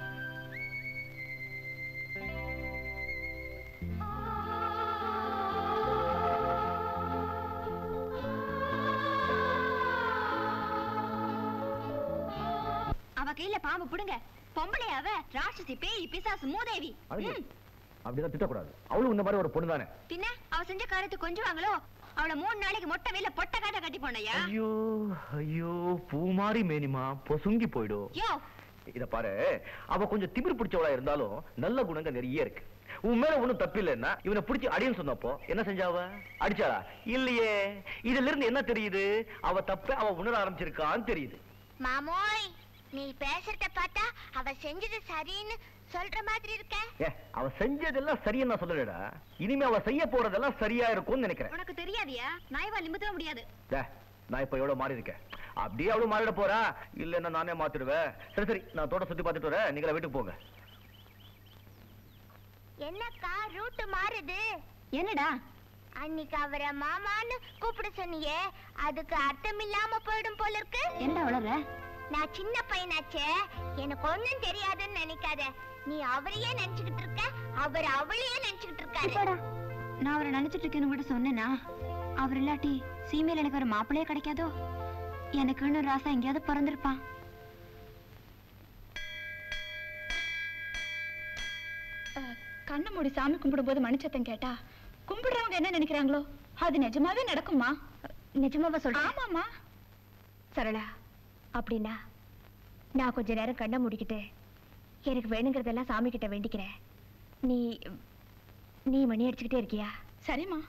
அவ கையில பாம்பு புடுங்க. பொம்பளை அவ, ராட்சசி, பேய், பிசாசு, மூதேவி. அப்படிதான் திட்டக்கூடாது. அவளும் இந்த மாதிரி ஒரு பொண்ணு தானே. பின்ன அவ செஞ்ச காரியத்தை கொஞ்சம் வாங்களோ? அவளை 3 நாளைக்கு மொட்டை வெயில பொட்ட காட்ட கட்டி போனையா? ஐயோ ஐயோ, பூமாரி மேனிமா பொசுங்கி போயிடும். யோ, இத பாரு, அவ கொஞ்சம் திமிர் பிடிச்சவளா இருந்தாலும் நல்ல குணங்கள் நிறைய இருக்கு. உன் மேல ஒண்ணும் தப்பில்லைன்னா இவனை பிடிச்சி அடின்னு சொன்னப்போ என்ன செஞ்சாவ? அடிச்சாளா? இல்லையே. இதுல இருந்து என்ன தெரியுது? அவ தப்ப அவ உணர ஆரம்பிச்சிருக்கான்னு தெரியுது. மாமோய், நீ பேசுறத பார்த்தா அவ செஞ்சது சரின்னு சொல்ற மாதிரி இருக்க. அவ செஞ்சதெல்லாம் சரியா நான் சொல்லலடா. இனிமே அவ செய்ய போறதெல்லாம் சரியா இருக்கும்னு நினைக்கிறேன். உனக்கு தெரியாதியா? நாய்வா நிமித்த முடியாது. நான் இப்ப எவ்வளவு மாறி இருக்கேன், அப்படியே அவ்வளவு மாறிட போறா. இல்லன்னா நானே மாத்திடுவேன். சரி சரி, நான் தோட்ட சுத்தி பார்த்துட்டு வரேன், நீங்களா வீட்டுக்கு போங்க. என்னக்கா ரூட் மாறுது? என்னடா? அன்னைக்கு அவரை மாமான்னு கூப்பிட சொன்னியே, அதுக்கு அர்த்தம் இல்லாம போயிடும் போல இருக்கு. என்ன வளர்ற? நான் சின்ன பையனாச்சே, எனக்கு ஒண்ணும் தெரியாதுன்னு நினைக்காத. நீ அவரையே நினைச்சுக்கிட்டு இருக்க, அவர் அவளையே நினைச்சுக்கிட்டு இருக்காரு. நான் அவரை நினைச்சிட்டு இருக்கேன்னு கூட சொன்னேனா? அவர் இல்லாட்டி சீமையில எனக்கு ஒரு மாப்பிள்ளையே கிடைக்காதோ? எனக்குன்னு ராசா எங்கேயாவது பிறந்திருப்பான். கண்ணு மூடி சாமி கும்பிடும் போது மணிச்சத்தம் கேட்டா கும்பிடுறவங்க என்ன நினைக்கிறாங்களோ அது நிஜமாவே நடக்குமா? நிஜமாவா சொல்ற? ஆமாமா. சரளா, அப்படின்னா நான் கொஞ்ச நேரம் கண்ணை மூடிக்கிட்டு எனக்கு வேணுங்கிறதெல்லாம் சாமி கிட்ட வேண்டிக்கிறேன். நீ நீ மணி அடிச்சுக்கிட்டே இருக்கியா? சரிம்மா.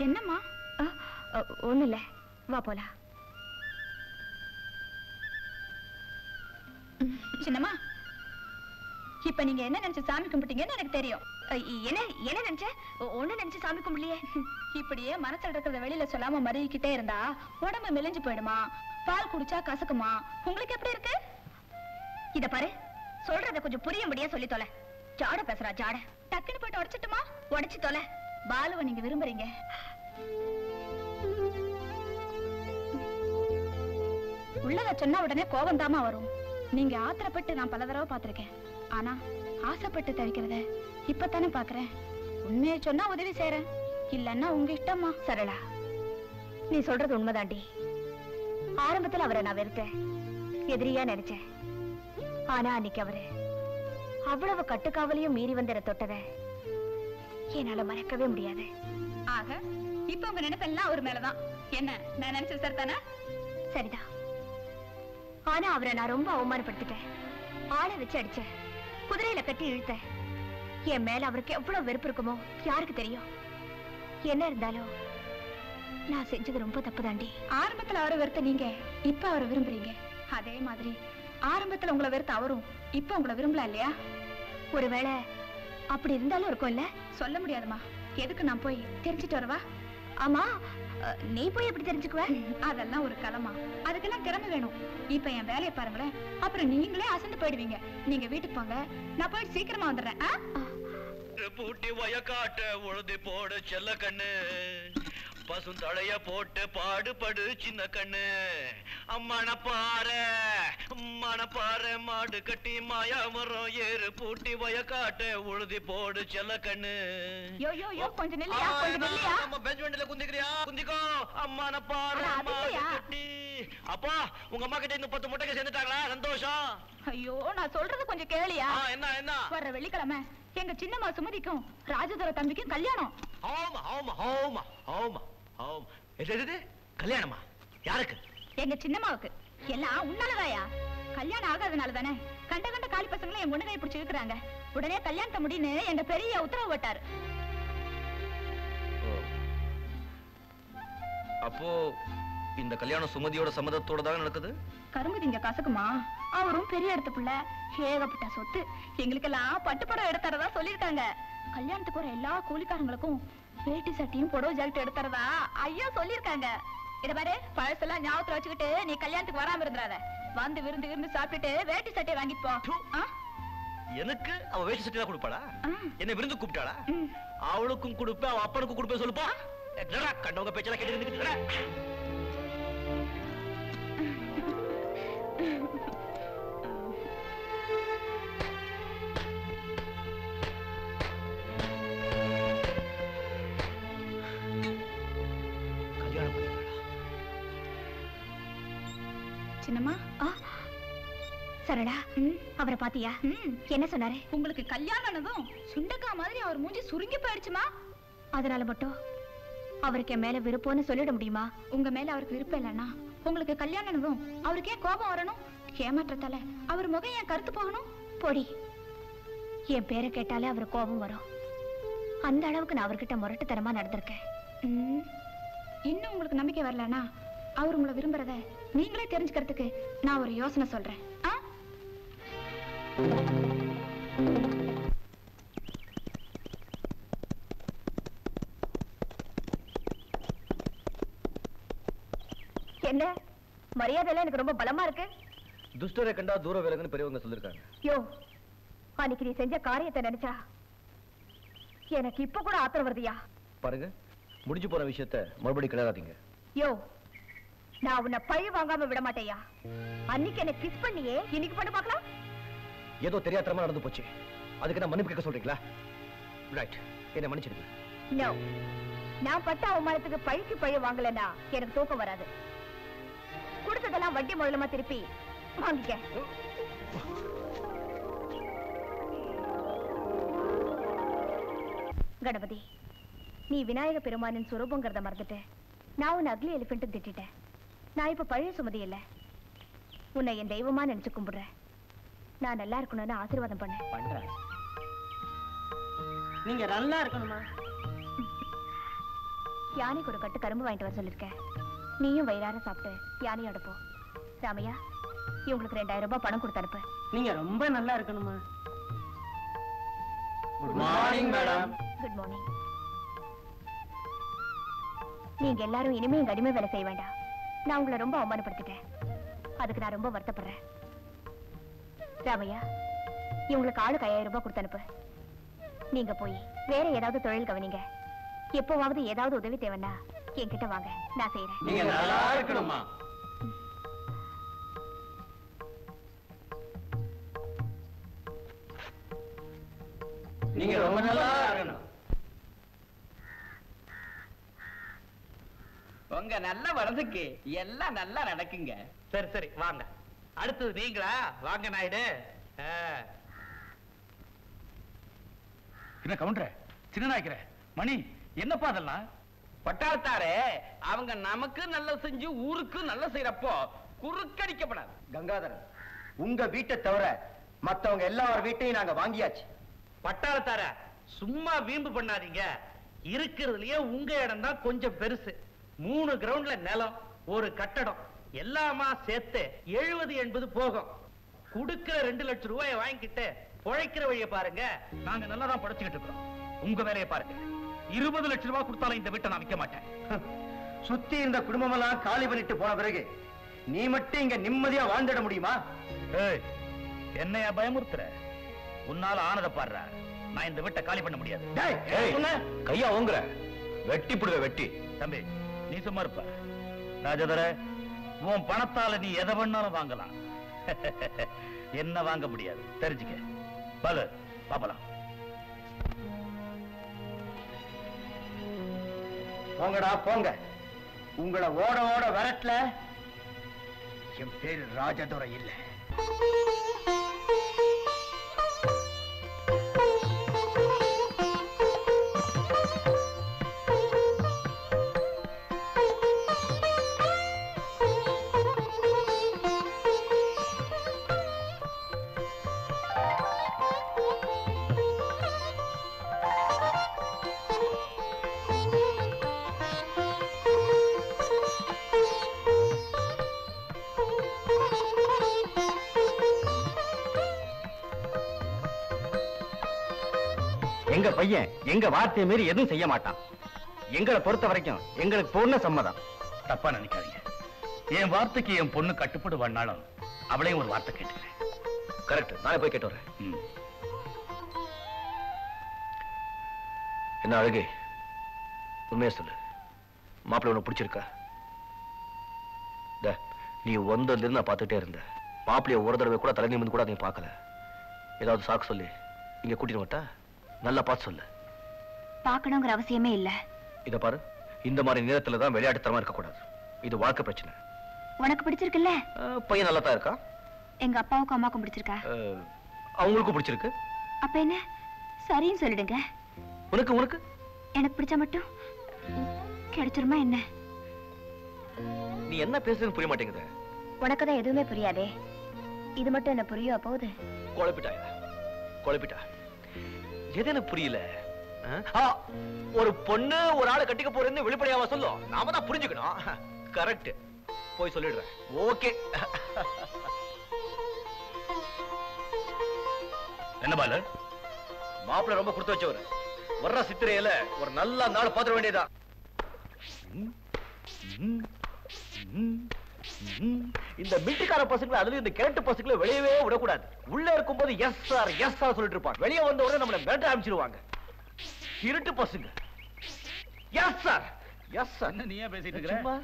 என்னம்மா? ஒண்ணும் இல்ல, வா போலாம். சின்னம்மா, இப்ப நீங்க என்ன நினைச்சு சாமி கும்பிட்டீங்கன்னு எனக்கு தெரியும். என்ன என்ன நினைச்ச? ஒண்ணு நினைச்சு சாமி கும்பிடலையே. இப்படியே மனசுல இருக்கிறத வெளியில சொல்லாம மறிக்கிட்டே இருந்தா உடம்பு மெலிஞ்சு போயிடுமா, பால் குடிச்சா கசக்குமா. உங்களுக்கு எப்படி இருக்கு? இத பாரு, சொல்றத கொஞ்சம் புரியும்படியா சொல்லி தொலை. ஜாட பேசுறா ஜாட. டக்குன்னு போயிட்டு உடைச்சிட்டுமா? உடைச்சு தொலை. பாலுவை நீங்க விரும்புறீங்க. உள்ளத சொன்னா உடனே கோபம் தாமா வரும். நீங்க ஆத்திரப்பட்டு நான் பல தடவை பார்த்திருக்கேன். ஆனா ஆசைப்பட்டு தவிக்கிறத இப்பதானே பாக்குறேன். உண்மையை சொன்னா உதவி செய்யறேன், இல்லன்னா உங்க இஷ்டமா. சரளா, நீ சொல்றது உண்மைதாண்டி. ஆரம்பத்துல அவரை நான் வெறுத்தேன், எதிரியா நினைச்சேன். ஆனா அன்னைக்கு அவரு அவ்வளவு கட்டுக்காவலையும் மீறி வந்த தொட்டத என்னால மறக்கவே முடியாது. ஆக இப்ப உங்க நினைப்பெல்லாம் அவர் மேலதான். என்ன நான் நினைச்ச சார் தானே? சரிதான். ஆனா அவரை நான் ரொம்ப அவமானப்படுத்திட்டேன். ஆளை வச்சு அடிச்சேன், குதிரையில கட்டி இழுத்தேன். என் மேல அவருக்கு எவ்வளவு வெறுப்பு இருக்குமோ யாருக்கு தெரியும். என்ன இருந்தாலும் நான் செஞ்சது ரொம்ப தப்புதாண்டி. ஆரம்பத்துல அவரை வெறுத்த நீங்க இப்ப அவரை விரும்புறீங்க. அதே மாதிரி ஆரம்பத்துல உங்களை வெறுத்த அவரும் இப்ப உங்களை விரும்பல இல்லையா? ஒருவேளை அப்படி இருந்தாலும் இருக்கும் இல்ல? சொல்ல முடியாதுமா. எதுக்கு நான் போய் தெரிஞ்சுட்டு வரவா? ஆமா, நீ போய் எப்படி தெரிஞ்சுக்குவ? அதெல்லாம் ஒரு கலமா, அதுக்கெல்லாம் திறமை வேணும். இப்ப என் வேலையை பாருங்களேன், அப்புறம் நீங்களே அசந்து போயிடுவீங்க. நீங்க வீட்டுக்கு போங்க, நான் போய் சீக்கிரமா வந்துடுறேன். பூட்டி வயக்காட்ட உழுதி போடு செல்ல கண்ணு, பசும் தழைய போட்டு பாடுபடு சின்ன கண்ணு. மணப்பாறை மாடு கட்டி மாயா மரம் ஏறு, பூட்டி வயக்காட்ட உழுதி போடு செல்ல கண்ணு. கொஞ்சம் நில்லையா, கொஞ்சம் நில்லையா. பெஞ்ச் வண்டியில குந்திக்கிறியா? குந்திக்கோ. மணப்பாறை மாடு கட்டி. அப்பா, உங்க அம்மா கிட்ட இன்னும் 10 முட்டைக்கு சேர்ந்துட்டாங்களா? சந்தோஷம். ஐயோ, நான் சொல்றது கொஞ்சம் கேளியா. என்ன வர்ற வெள்ளிக்கிழமை எங்க சின்னம்மா சுமதிக்கும் ராஜதுர தம்பிக்கும் கல்யாணம். ஆமா ஆமா ஆமா ஆமா ஆமா. கல்யாணமா? யாருக்கு? எங்க சின்னம்மாவுக்கு. எல்லாம் உன்னாலதாயா? கல்யாணம் ஆகாதனால தானே கண்ட கண்ட காலி பசங்களை என் முன்னகை பிடிச்சு இருக்கிறாங்க. உடனே கல்யாணத்தை முடின்னு எங்க பெரிய உத்தரவு போட்டாரு. அப்போ இந்த கல்யாணம் சுமதியோட சம்மதத்தோட தான் நடக்குது? கரும்பு திங்க கசக்குமா? அவரும் பெரிய இடத்து பிள்ளை, ஏகப்பட்ட சொத்து. எங்களுக்கெல்லாம் பட்டுப்படம் எடுத்துறதா சொல்லிருக்காங்க. கல்யாணத்துக்கு வர எல்லா கூலிக்காரங்களுக்கும் வேட்டி சட்டியும் புடவை ஜாக்கெட் எடுத்துறதா ஐயா சொல்லிருக்காங்க. இத பாரு, பழசெல்லாம் ஞாபகத்துல வச்சுக்கிட்டு நீ கல்யாணத்துக்கு வராம இருந்துறாத. வந்து விருந்து சாப்பிட்டுட்டு வேட்டி சட்டையை வாங்கிட்டு போ. எனக்கு அவ வேட்டி சட்டை தான் கொடுப்பாளா? என்ன விருந்து கூப்பிட்டாளா? அவளுக்கும் கொடுப்பேன், அவ அப்பனுக்கும் கொடுப்பேன். சொல்லுப்பா. கண்டவங்க பேச்செல்லாம் கேட்டு சின்னம்மா. சரளா, அவரை பாத்தியா? என்ன சொன்னாரு? உங்களுக்கு கல்யாணம் ஆனதும் சுண்டக்கா மாதிரி அவர் மூஞ்சி சுருங்கி போயிடுச்சுமா. அதனால மட்டும் அவருக்கு என் மேல விருப்பம்னு சொல்லிட முடியுமா? உங்க மேல அவருக்கு விருப்பம் இல்லைன்னா உங்களுக்கு கல்யாணம் ஆனதும் அவருக்கு ஏன் கோபம் வரணும்? ஏமாற்றத்தால அவர் முகம் ஏன் கருத்து போகணும்? பொடி, என் பேரை கேட்டாலே அவர் கோபம் வரும். அந்த அளவுக்கு நான் அவர்கிட்ட முரட்டுத்தனமா நடந்திருக்கேன். இன்னும் உங்களுக்கு நம்பிக்கை வரலன்னா அவர் உங்களை விரும்புறத நீங்களே தெரிஞ்சுக்கிறதுக்கு நான் ஒரு யோசனை சொல்றேன். என்ன மரியாதை எனக்கு ரொம்ப பலமா இருக்கு. துஷ்டரை கண்டா தூர விலகுன்னு பெரியவங்க சொல்லிருக்காங்க. யோ, அன்னைக்கு நீ செஞ்ச காரியத்தை நினைச்சா எனக்கு இப்ப கூட ஆத்திரம் வருதியா? பாருங்க, முடிஞ்சு போன விஷயத்த மறுபடியும் கிளறாதீங்க. யோ, நான் உன்னை பழி வாங்காம விட மாட்டேயா. அன்னைக்கு என்ன கிஸ் பண்ணியே, இன்னைக்கு பண்ண பார்க்கலாம். ஏதோ தெரியாதமா நடந்து போச்சு, அதுக்கு நான் மன்னிப்பு கேட்க சொல்றீங்களா? ரைட், என்ன மன்னிச்சிடுங்க. நோ, நான் பட்ட அவமானத்துக்கு பழிக்கு பழி வாங்கலன்னா எனக்கு தூக்கம் வராது. கொடுத்ததெல்லாம் வட்டி முதலமா திருப்பி வாங்கிக்க. கணபதி, நீ விநாயக பெருமானின் சுரூபங்கிறத மறந்துட்டு நான் உன்னை அக்லி எலிபென்ட் திட்டேன். நான் இப்ப பழைய சுமதி இல்ல, உன்னை என் தெய்வமா நினைச்சு கும்பிடுறேன். நான் நல்லா இருக்கணும்னு ஆசீர்வாதம் பண்றேன். நீங்க நல்லா இருக்கணுமா? யானைக்கு ஒரு கட்டு கரும்பு வாங்கிட்டு வர சொல்லிருக்கேன். நீயும் வயிறார சாப்பிட்டு யானையோட போ. ராமையா, இவங்களுக்கு 2000 ரூபாய் பணம் கொடுத்து அனுப்பு. நீங்க ரொம்ப நல்லா இருக்கணுமா? Good morning madam. Good morning. நீங்க எல்லாரும் இனிமே எங்க அடிமை வேலை செய்ய வேண்டாம். நான் உங்களை ரொம்ப அவமானப்படுத்திட்டேன், அதுக்கு நான் ரொம்ப வருத்தப்படுறேன். ராமையா, இவங்களுக்கு ஆளுக்கு 5000 ரூபாய் கொடுத்து அனுப்பு. நீங்க போய் வேற ஏதாவது தொழில் கவனிங்க. எப்பவாவது ஏதாவது உதவி தேவைன்னா என்கிட்ட வாங்க, நான் செய்யறேன். நீங்க நல்லா இருக்கணுமா? நீங்க ரொம்ப நல்லா இருக்கணும். உங்க நல்ல வரதுக்கு எல்லாம் நல்லா நடக்குங்க. சரி சரி வாங்க. அடுத்தது நீங்களா? வாங்க நாயுடு. என்ன கவுண்டர சின்ன நாய்க்கிற மணி என்னப்பா அதெல்லாம்? பட்டாளத்தாரே, அவங்க நமக்கு நல்ல செஞ்சு ஊருக்கு நல்ல செய்யறப்போ குறுக்கடிக்கப்படாது. கங்காதரன், உங்க வீட்டை தவிர மத்தவங்க எல்லார் வீட்டையும் நாங்க வாங்கியாச்சு. பட்டாளத்தார சும்மா வீம்பு பண்ணாதீங்க. இருக்கிறதுலயே உங்க இடம் தான் கொஞ்சம் பெருசு. 3 கிரவுண்ட்ல நிலம், ஒரு கட்டடம் எல்லாமா சேர்த்து 70-80 போகும். குடுக்கிற 2 லட்சம் ரூபாயை வாங்கிக்கிட்டு பொழைக்கிற வழியை பாருங்க. நாங்க நல்லா தான் படைச்சுக்கிட்டு இருக்கிறோம். உங்க வேலையை பாருங்க. 20 லட்சம் ரூபாய் கொடுத்தாலும் இந்த வீட்டை நான் விற்க மாட்டேன். சுத்தி இருந்த குடும்பம் எல்லாம் காலி பண்ணிட்டு போன பிறகு நீ மட்டும் இங்க நிம்மதியா வாழ்ந்துட முடியுமா? என்னையா பயமுறுத்துற? உன்னால ஆனத பாடுற. நான் இந்த வீட்டை காலி பண்ண முடியாது. கையா ஓங்குற, வெட்டி புடுவ வெட்டி. தம்பி நீ சும்மா இருப்ப. ராஜதர, உன் பணத்தால நீ எதை வேணாலும் வாங்கலாம். என்ன வாங்க முடியாது தெரிஞ்சுக்க. பல பாப்பலாம். போங்கடா போங்க. உங்களை ஓட ஓட வரட்ல. என் பேரு ராஜதுரை இல்ல. எங்க பையன் எங்க வார்த்தையை மீறி எதுவும் செய்ய மாட்டான். எங்களை பொறுத்த வரைக்கும் எங்களுக்கு பூர்ண சம்மதம். தப்பா நினைக்காதீங்க. என் வார்த்தைக்கு என் பொண்ணு கட்டுப்படுவானாலும் அவளையும் ஒரு வார்த்தை கேட்டுக்கிறேன். கரெக்ட், நானே போய் கேட்டு வரேன். என்ன அழகே, உண்மையா சொல்லு, மாப்பிள்ளை உனக்கு பிடிச்சிருக்கா? நீ வந்ததுல நான் பார்த்துட்டே இருந்த மாப்பிள்ளைய ஒரு தடவை கூட தலை நிமிந்து கூட நீ பார்க்கல. ஏதாவது சாக்கு சொல்லி இங்க கூட்டிட்டு வட்டா? நல்லா பார்த்து சொல்லு. பார்க்கணுங்கிற அவசியமே இல்ல. இத பாரு, இந்த மாதிரி நேரத்துல தான் விளையாட்டுத்தனமா இருக்க கூடாது. இது வாழ்க்கை பிரச்சனை. உனக்கு பிடிச்சிருக்குல்ல? பையன் நல்லா தான் இருக்கா. எங்க அப்பாவுக்கும் அம்மாக்கும் பிடிச்சிருக்கா? அவங்களுக்கும் பிடிச்சிருக்கு. அப்ப என்ன சரின்னு சொல்லிடுங்க. உனக்கு உனக்கு எனக்கு பிடிச்ச மட்டும் கிடைச்சிருமா என்ன? நீ என்ன பேசுறதுன்னு புரிய மாட்டேங்குது. உனக்கு தான் எதுவுமே புரியாதே. இது மட்டும் என்ன புரியும் போகுது? குழப்பிட்டாயா? குழப்பிட்டா? எது எனக்கு புரியல. ஒரு பொண்ணு ஒரு ஆளை கட்டிக்க போறேன்னு வெளிப்படையாவா சொல்லும். நாம தான் புரிஞ்சுக்கணும். கரெக்ட், போய் சொல்லிடுறேன். ஓகே. என்ன பாலு, மாப்பிள்ளை ரொம்ப கொடுத்து வச்சவர். வர்ற சித்திரையில ஒரு நல்ல நாள் பாத்திர வேண்டியதா. இந்த மில்ட்டுக்கார பசங்களை, அதுல இந்த கிழட்டு பசங்களை வெளியவே விடக்கூடாது. உள்ள இருக்கும்போது எஸ் சார் எஸ் சார் சொல்லிட்டு இருப்பாங்க. வெளியே வந்த உடனே நம்மள மிரட்ட ஆரம்பிச்சிருவாங்க. இருட்டு பசங்க. Yes sir yes sir. நீயே பேசிட்டு இருக்க?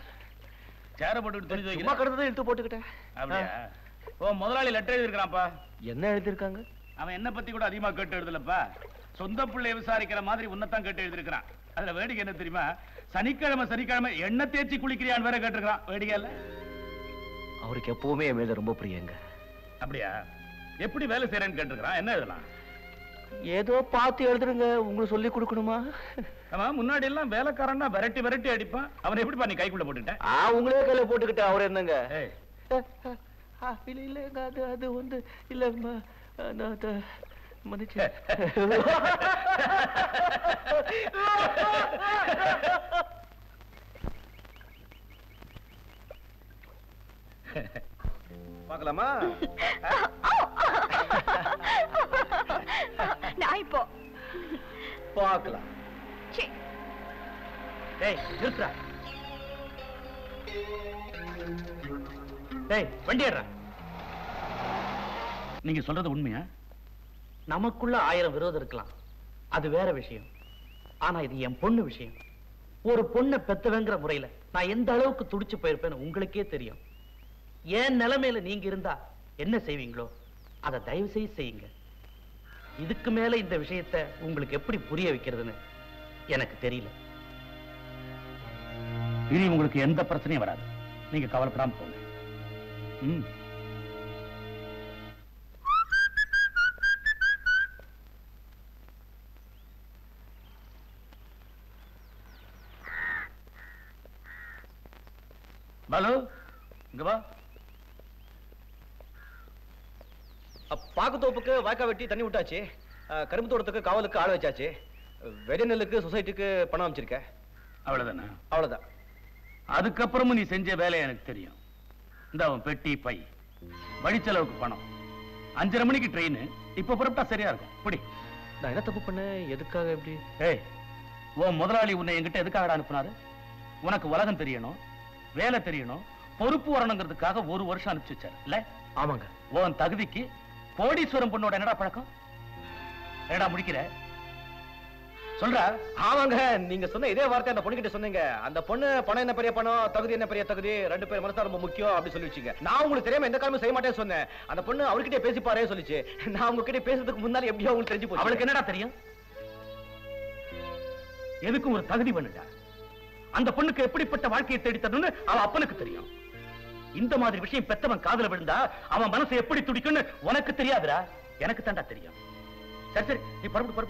சேர போட்டு துணி சும்மா கடந்ததை இழுத்து போட்டுக்கிட்டேன். அப்படியா? ஓ, முதலாளி லெட்டர் எழுதிருக்கான்ப்பா. என்ன எழுதிருக்காங்க? அவன் என்ன பத்தி கூட அதிகமா கேட்டு எழுதலப்பா. சொந்த பிள்ளை விசாரிக்கிற மாதிரி உன்னதான் கேட்டு எழுதிருக்கான். அதுல வேடிக்கை என்ன தெரியுமா? சனிக்கிழமை சனிக்கிழமை எண்ணெய் தேய்ச்சி குளிக்கிறியான்னு வேற கேட்டிருக்கான். வேடிக்கை இல்ல? அவருக்கு எப்பவுமே என் மேல ரொம்ப பிரியங்க. அப்படியா? எப்படி வேலை செய்யறேன்னு கேட்டிருக்கான். என்ன எழுதலாம்? ஏதோ பார்த்து எழுதுருங்க. உங்களுக்கு சொல்லி கொடுக்கணுமா? அவன் முன்னாடி எல்லாம் வேலைக்காரன்னா விரட்டி விரட்டி அடிப்பான். அவனை எப்படிப்பா நீ கைக்குள்ள போட்டுட்டேன்? உங்களே கையில போட்டுக்கிட்ட. அவர் என்னங்க? இல்ல இல்லங்க, அது வந்து இல்ல மன்னிச்சு. பார்க்கலாமா? நான் இப்போ பார்க்கலாம். டேய் நிறுத்துடா. டேய் வண்டி ஏறுடா. நீங்க சொல்றது உண்மையா? நமக்குள்ள 1000 விரோதம் இருக்கலாம், அது வேற விஷயம். ஆனா இது என் பொண்ணு விஷயம். ஒரு பொண்ணை பெத்தவங்கிற முறையில நான் எந்த அளவுக்கு துடிச்சு போயிருப்பேன்னு உங்களுக்கே தெரியும். என் நிலைமையில நீங்க இருந்தா என்ன செய்வீங்களோ அதை தயவு செய்து செய்யுங்க. இதுக்கு மேல இந்த விஷயத்தை உங்களுக்கு எப்படி புரிய வைக்கிறதுன்னு எனக்கு தெரியல. இனி உங்களுக்கு எந்த பிரச்சனையும் வராது. நீங்க கவலைப்படாம போங்க. பாலு, இங்க வா. பாக்குத்தோப்புக்கு வாய்க்கா வெட்டி தண்ணி விட்டாச்சு. கரும்பு தோட்டத்துக்கு காவலுக்கு ஆள் வச்சாச்சு. வெடி நெல்லுக்கு சொசைட்டிக்கு பணம் அமைச்சிருக்க. அவ்வளவுதானே? அவ்வளவுதான். அதுக்கப்புறமும் நீ செஞ்ச வேலை எனக்கு தெரியும். இந்த அவன் பெட்டி பை, வழிச்செலவுக்கு பணம், 5:30 மணிக்கு ட்ரெயின். இப்ப புறப்பட்டா சரியா இருக்கும். புடி. நான் என்ன தப்பு பண்ண? எதுக்காக எப்படி? ஏய், உன் முதலாளி உன்னை என்கிட்ட எதுக்காக அனுப்புனாரு? உனக்கு உலகம் தெரியணும், வேலை தெரியணும், பொறுப்பு வரணுங்கிறதுக்காக 1 வருஷம் அனுப்பிச்சு வச்சாரு இல்ல? ஆமாங்க. உன் தகுதிக்கு கோடீஸ்வரம் பொண்ணோட என்னடா பழக்கம்? என்னடா முடிக்கிற? சொல்றா. ஆமாங்க, நீங்க சொன்ன இதே வார்த்தை அந்த பொண்ணுகிட்ட சொன்னீங்க. அந்த பொண்ணு பணம் என்ன பெரிய பணம், தகுதி என்ன பெரிய தகுதி, 2 பேர் மனசா ரொம்ப முக்கியம் அப்படி சொல்லிடுச்சீங்க. நான் உங்களுக்கு தெரியாம எந்த காலமும் செய்ய மாட்டேன்னு சொன்னேன். அந்த பொண்ணு அவர்கிட்ட பேசி பாரு சொல்லிச்சு. நான் உங்ககிட்ட பேசுறதுக்கு முன்னாடி எப்படியோ உங்களுக்கு தெரிஞ்சு போச்சு. அவளுக்கு என்னடா தெரியும்? எதுக்கும் ஒரு தகுதி பண்ணுடா. அந்த பொண்ணுக்கு எப்படிப்பட்ட வாழ்க்கையை தேடி தரணும்னு அவ அப்பனுக்கு தெரியும். இந்த மாதிரி விஷயம் பெத்தவன் காதுல விழுந்தா அவன் மனசு எப்படி துடிக்கும்னு உனக்கு தெரியாதுடா, எனக்கு தாண்டா தெரியும். சரி சரி, நீ பரப்பு.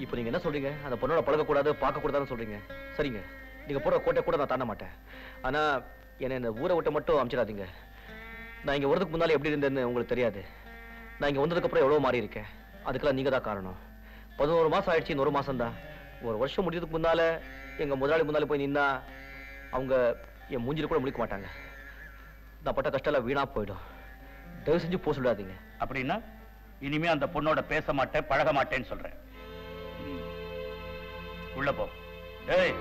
இப்போ நீங்க என்ன சொல்றீங்க? அந்த பொண்ணோட பழக கூடாது, பார்க்க கூடாதுன்னு சொல்றீங்க. சரிங்க, நீங்க போற கோட்டை கூட நான் தாண்ட மாட்டேன். ஆனா என்ன இந்த ஊரை விட்டு மட்டும் அமிச்சிடாதீங்க. நான் இங்க வரதுக்கு முன்னால எப்படி இருந்தேன்னு உங்களுக்கு தெரியாது. நான் இங்க வந்ததுக்கு அப்புறம் எவ்வளவு மாறி இருக்கேன். அதுக்கெல்லாம் நீங்க தான் காரணம். 11 மாசம் ஆயிடுச்சு, இன்னொரு மாசம் தான். 1 வருஷம் முடியறதுக்கு முன்னால எங்க முதலாளி முன்னால போய் நின்னா அவங்க என் மூஞ்சில கூட முடிக்க மாட்டாங்க. நான் பட்ட கஷ்டம் வீணா போயிடும். தயவு செஞ்சு போக சொல்லாதீங்க. அப்படின்னா இனிமே அந்த பொண்ணோட பேச மாட்டேன், பழக மாட்டேன்னு சொல்றேன். உள்ள போ. ஏய்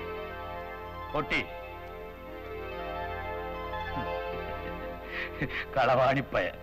பொட்டி, களவாணி பையன்.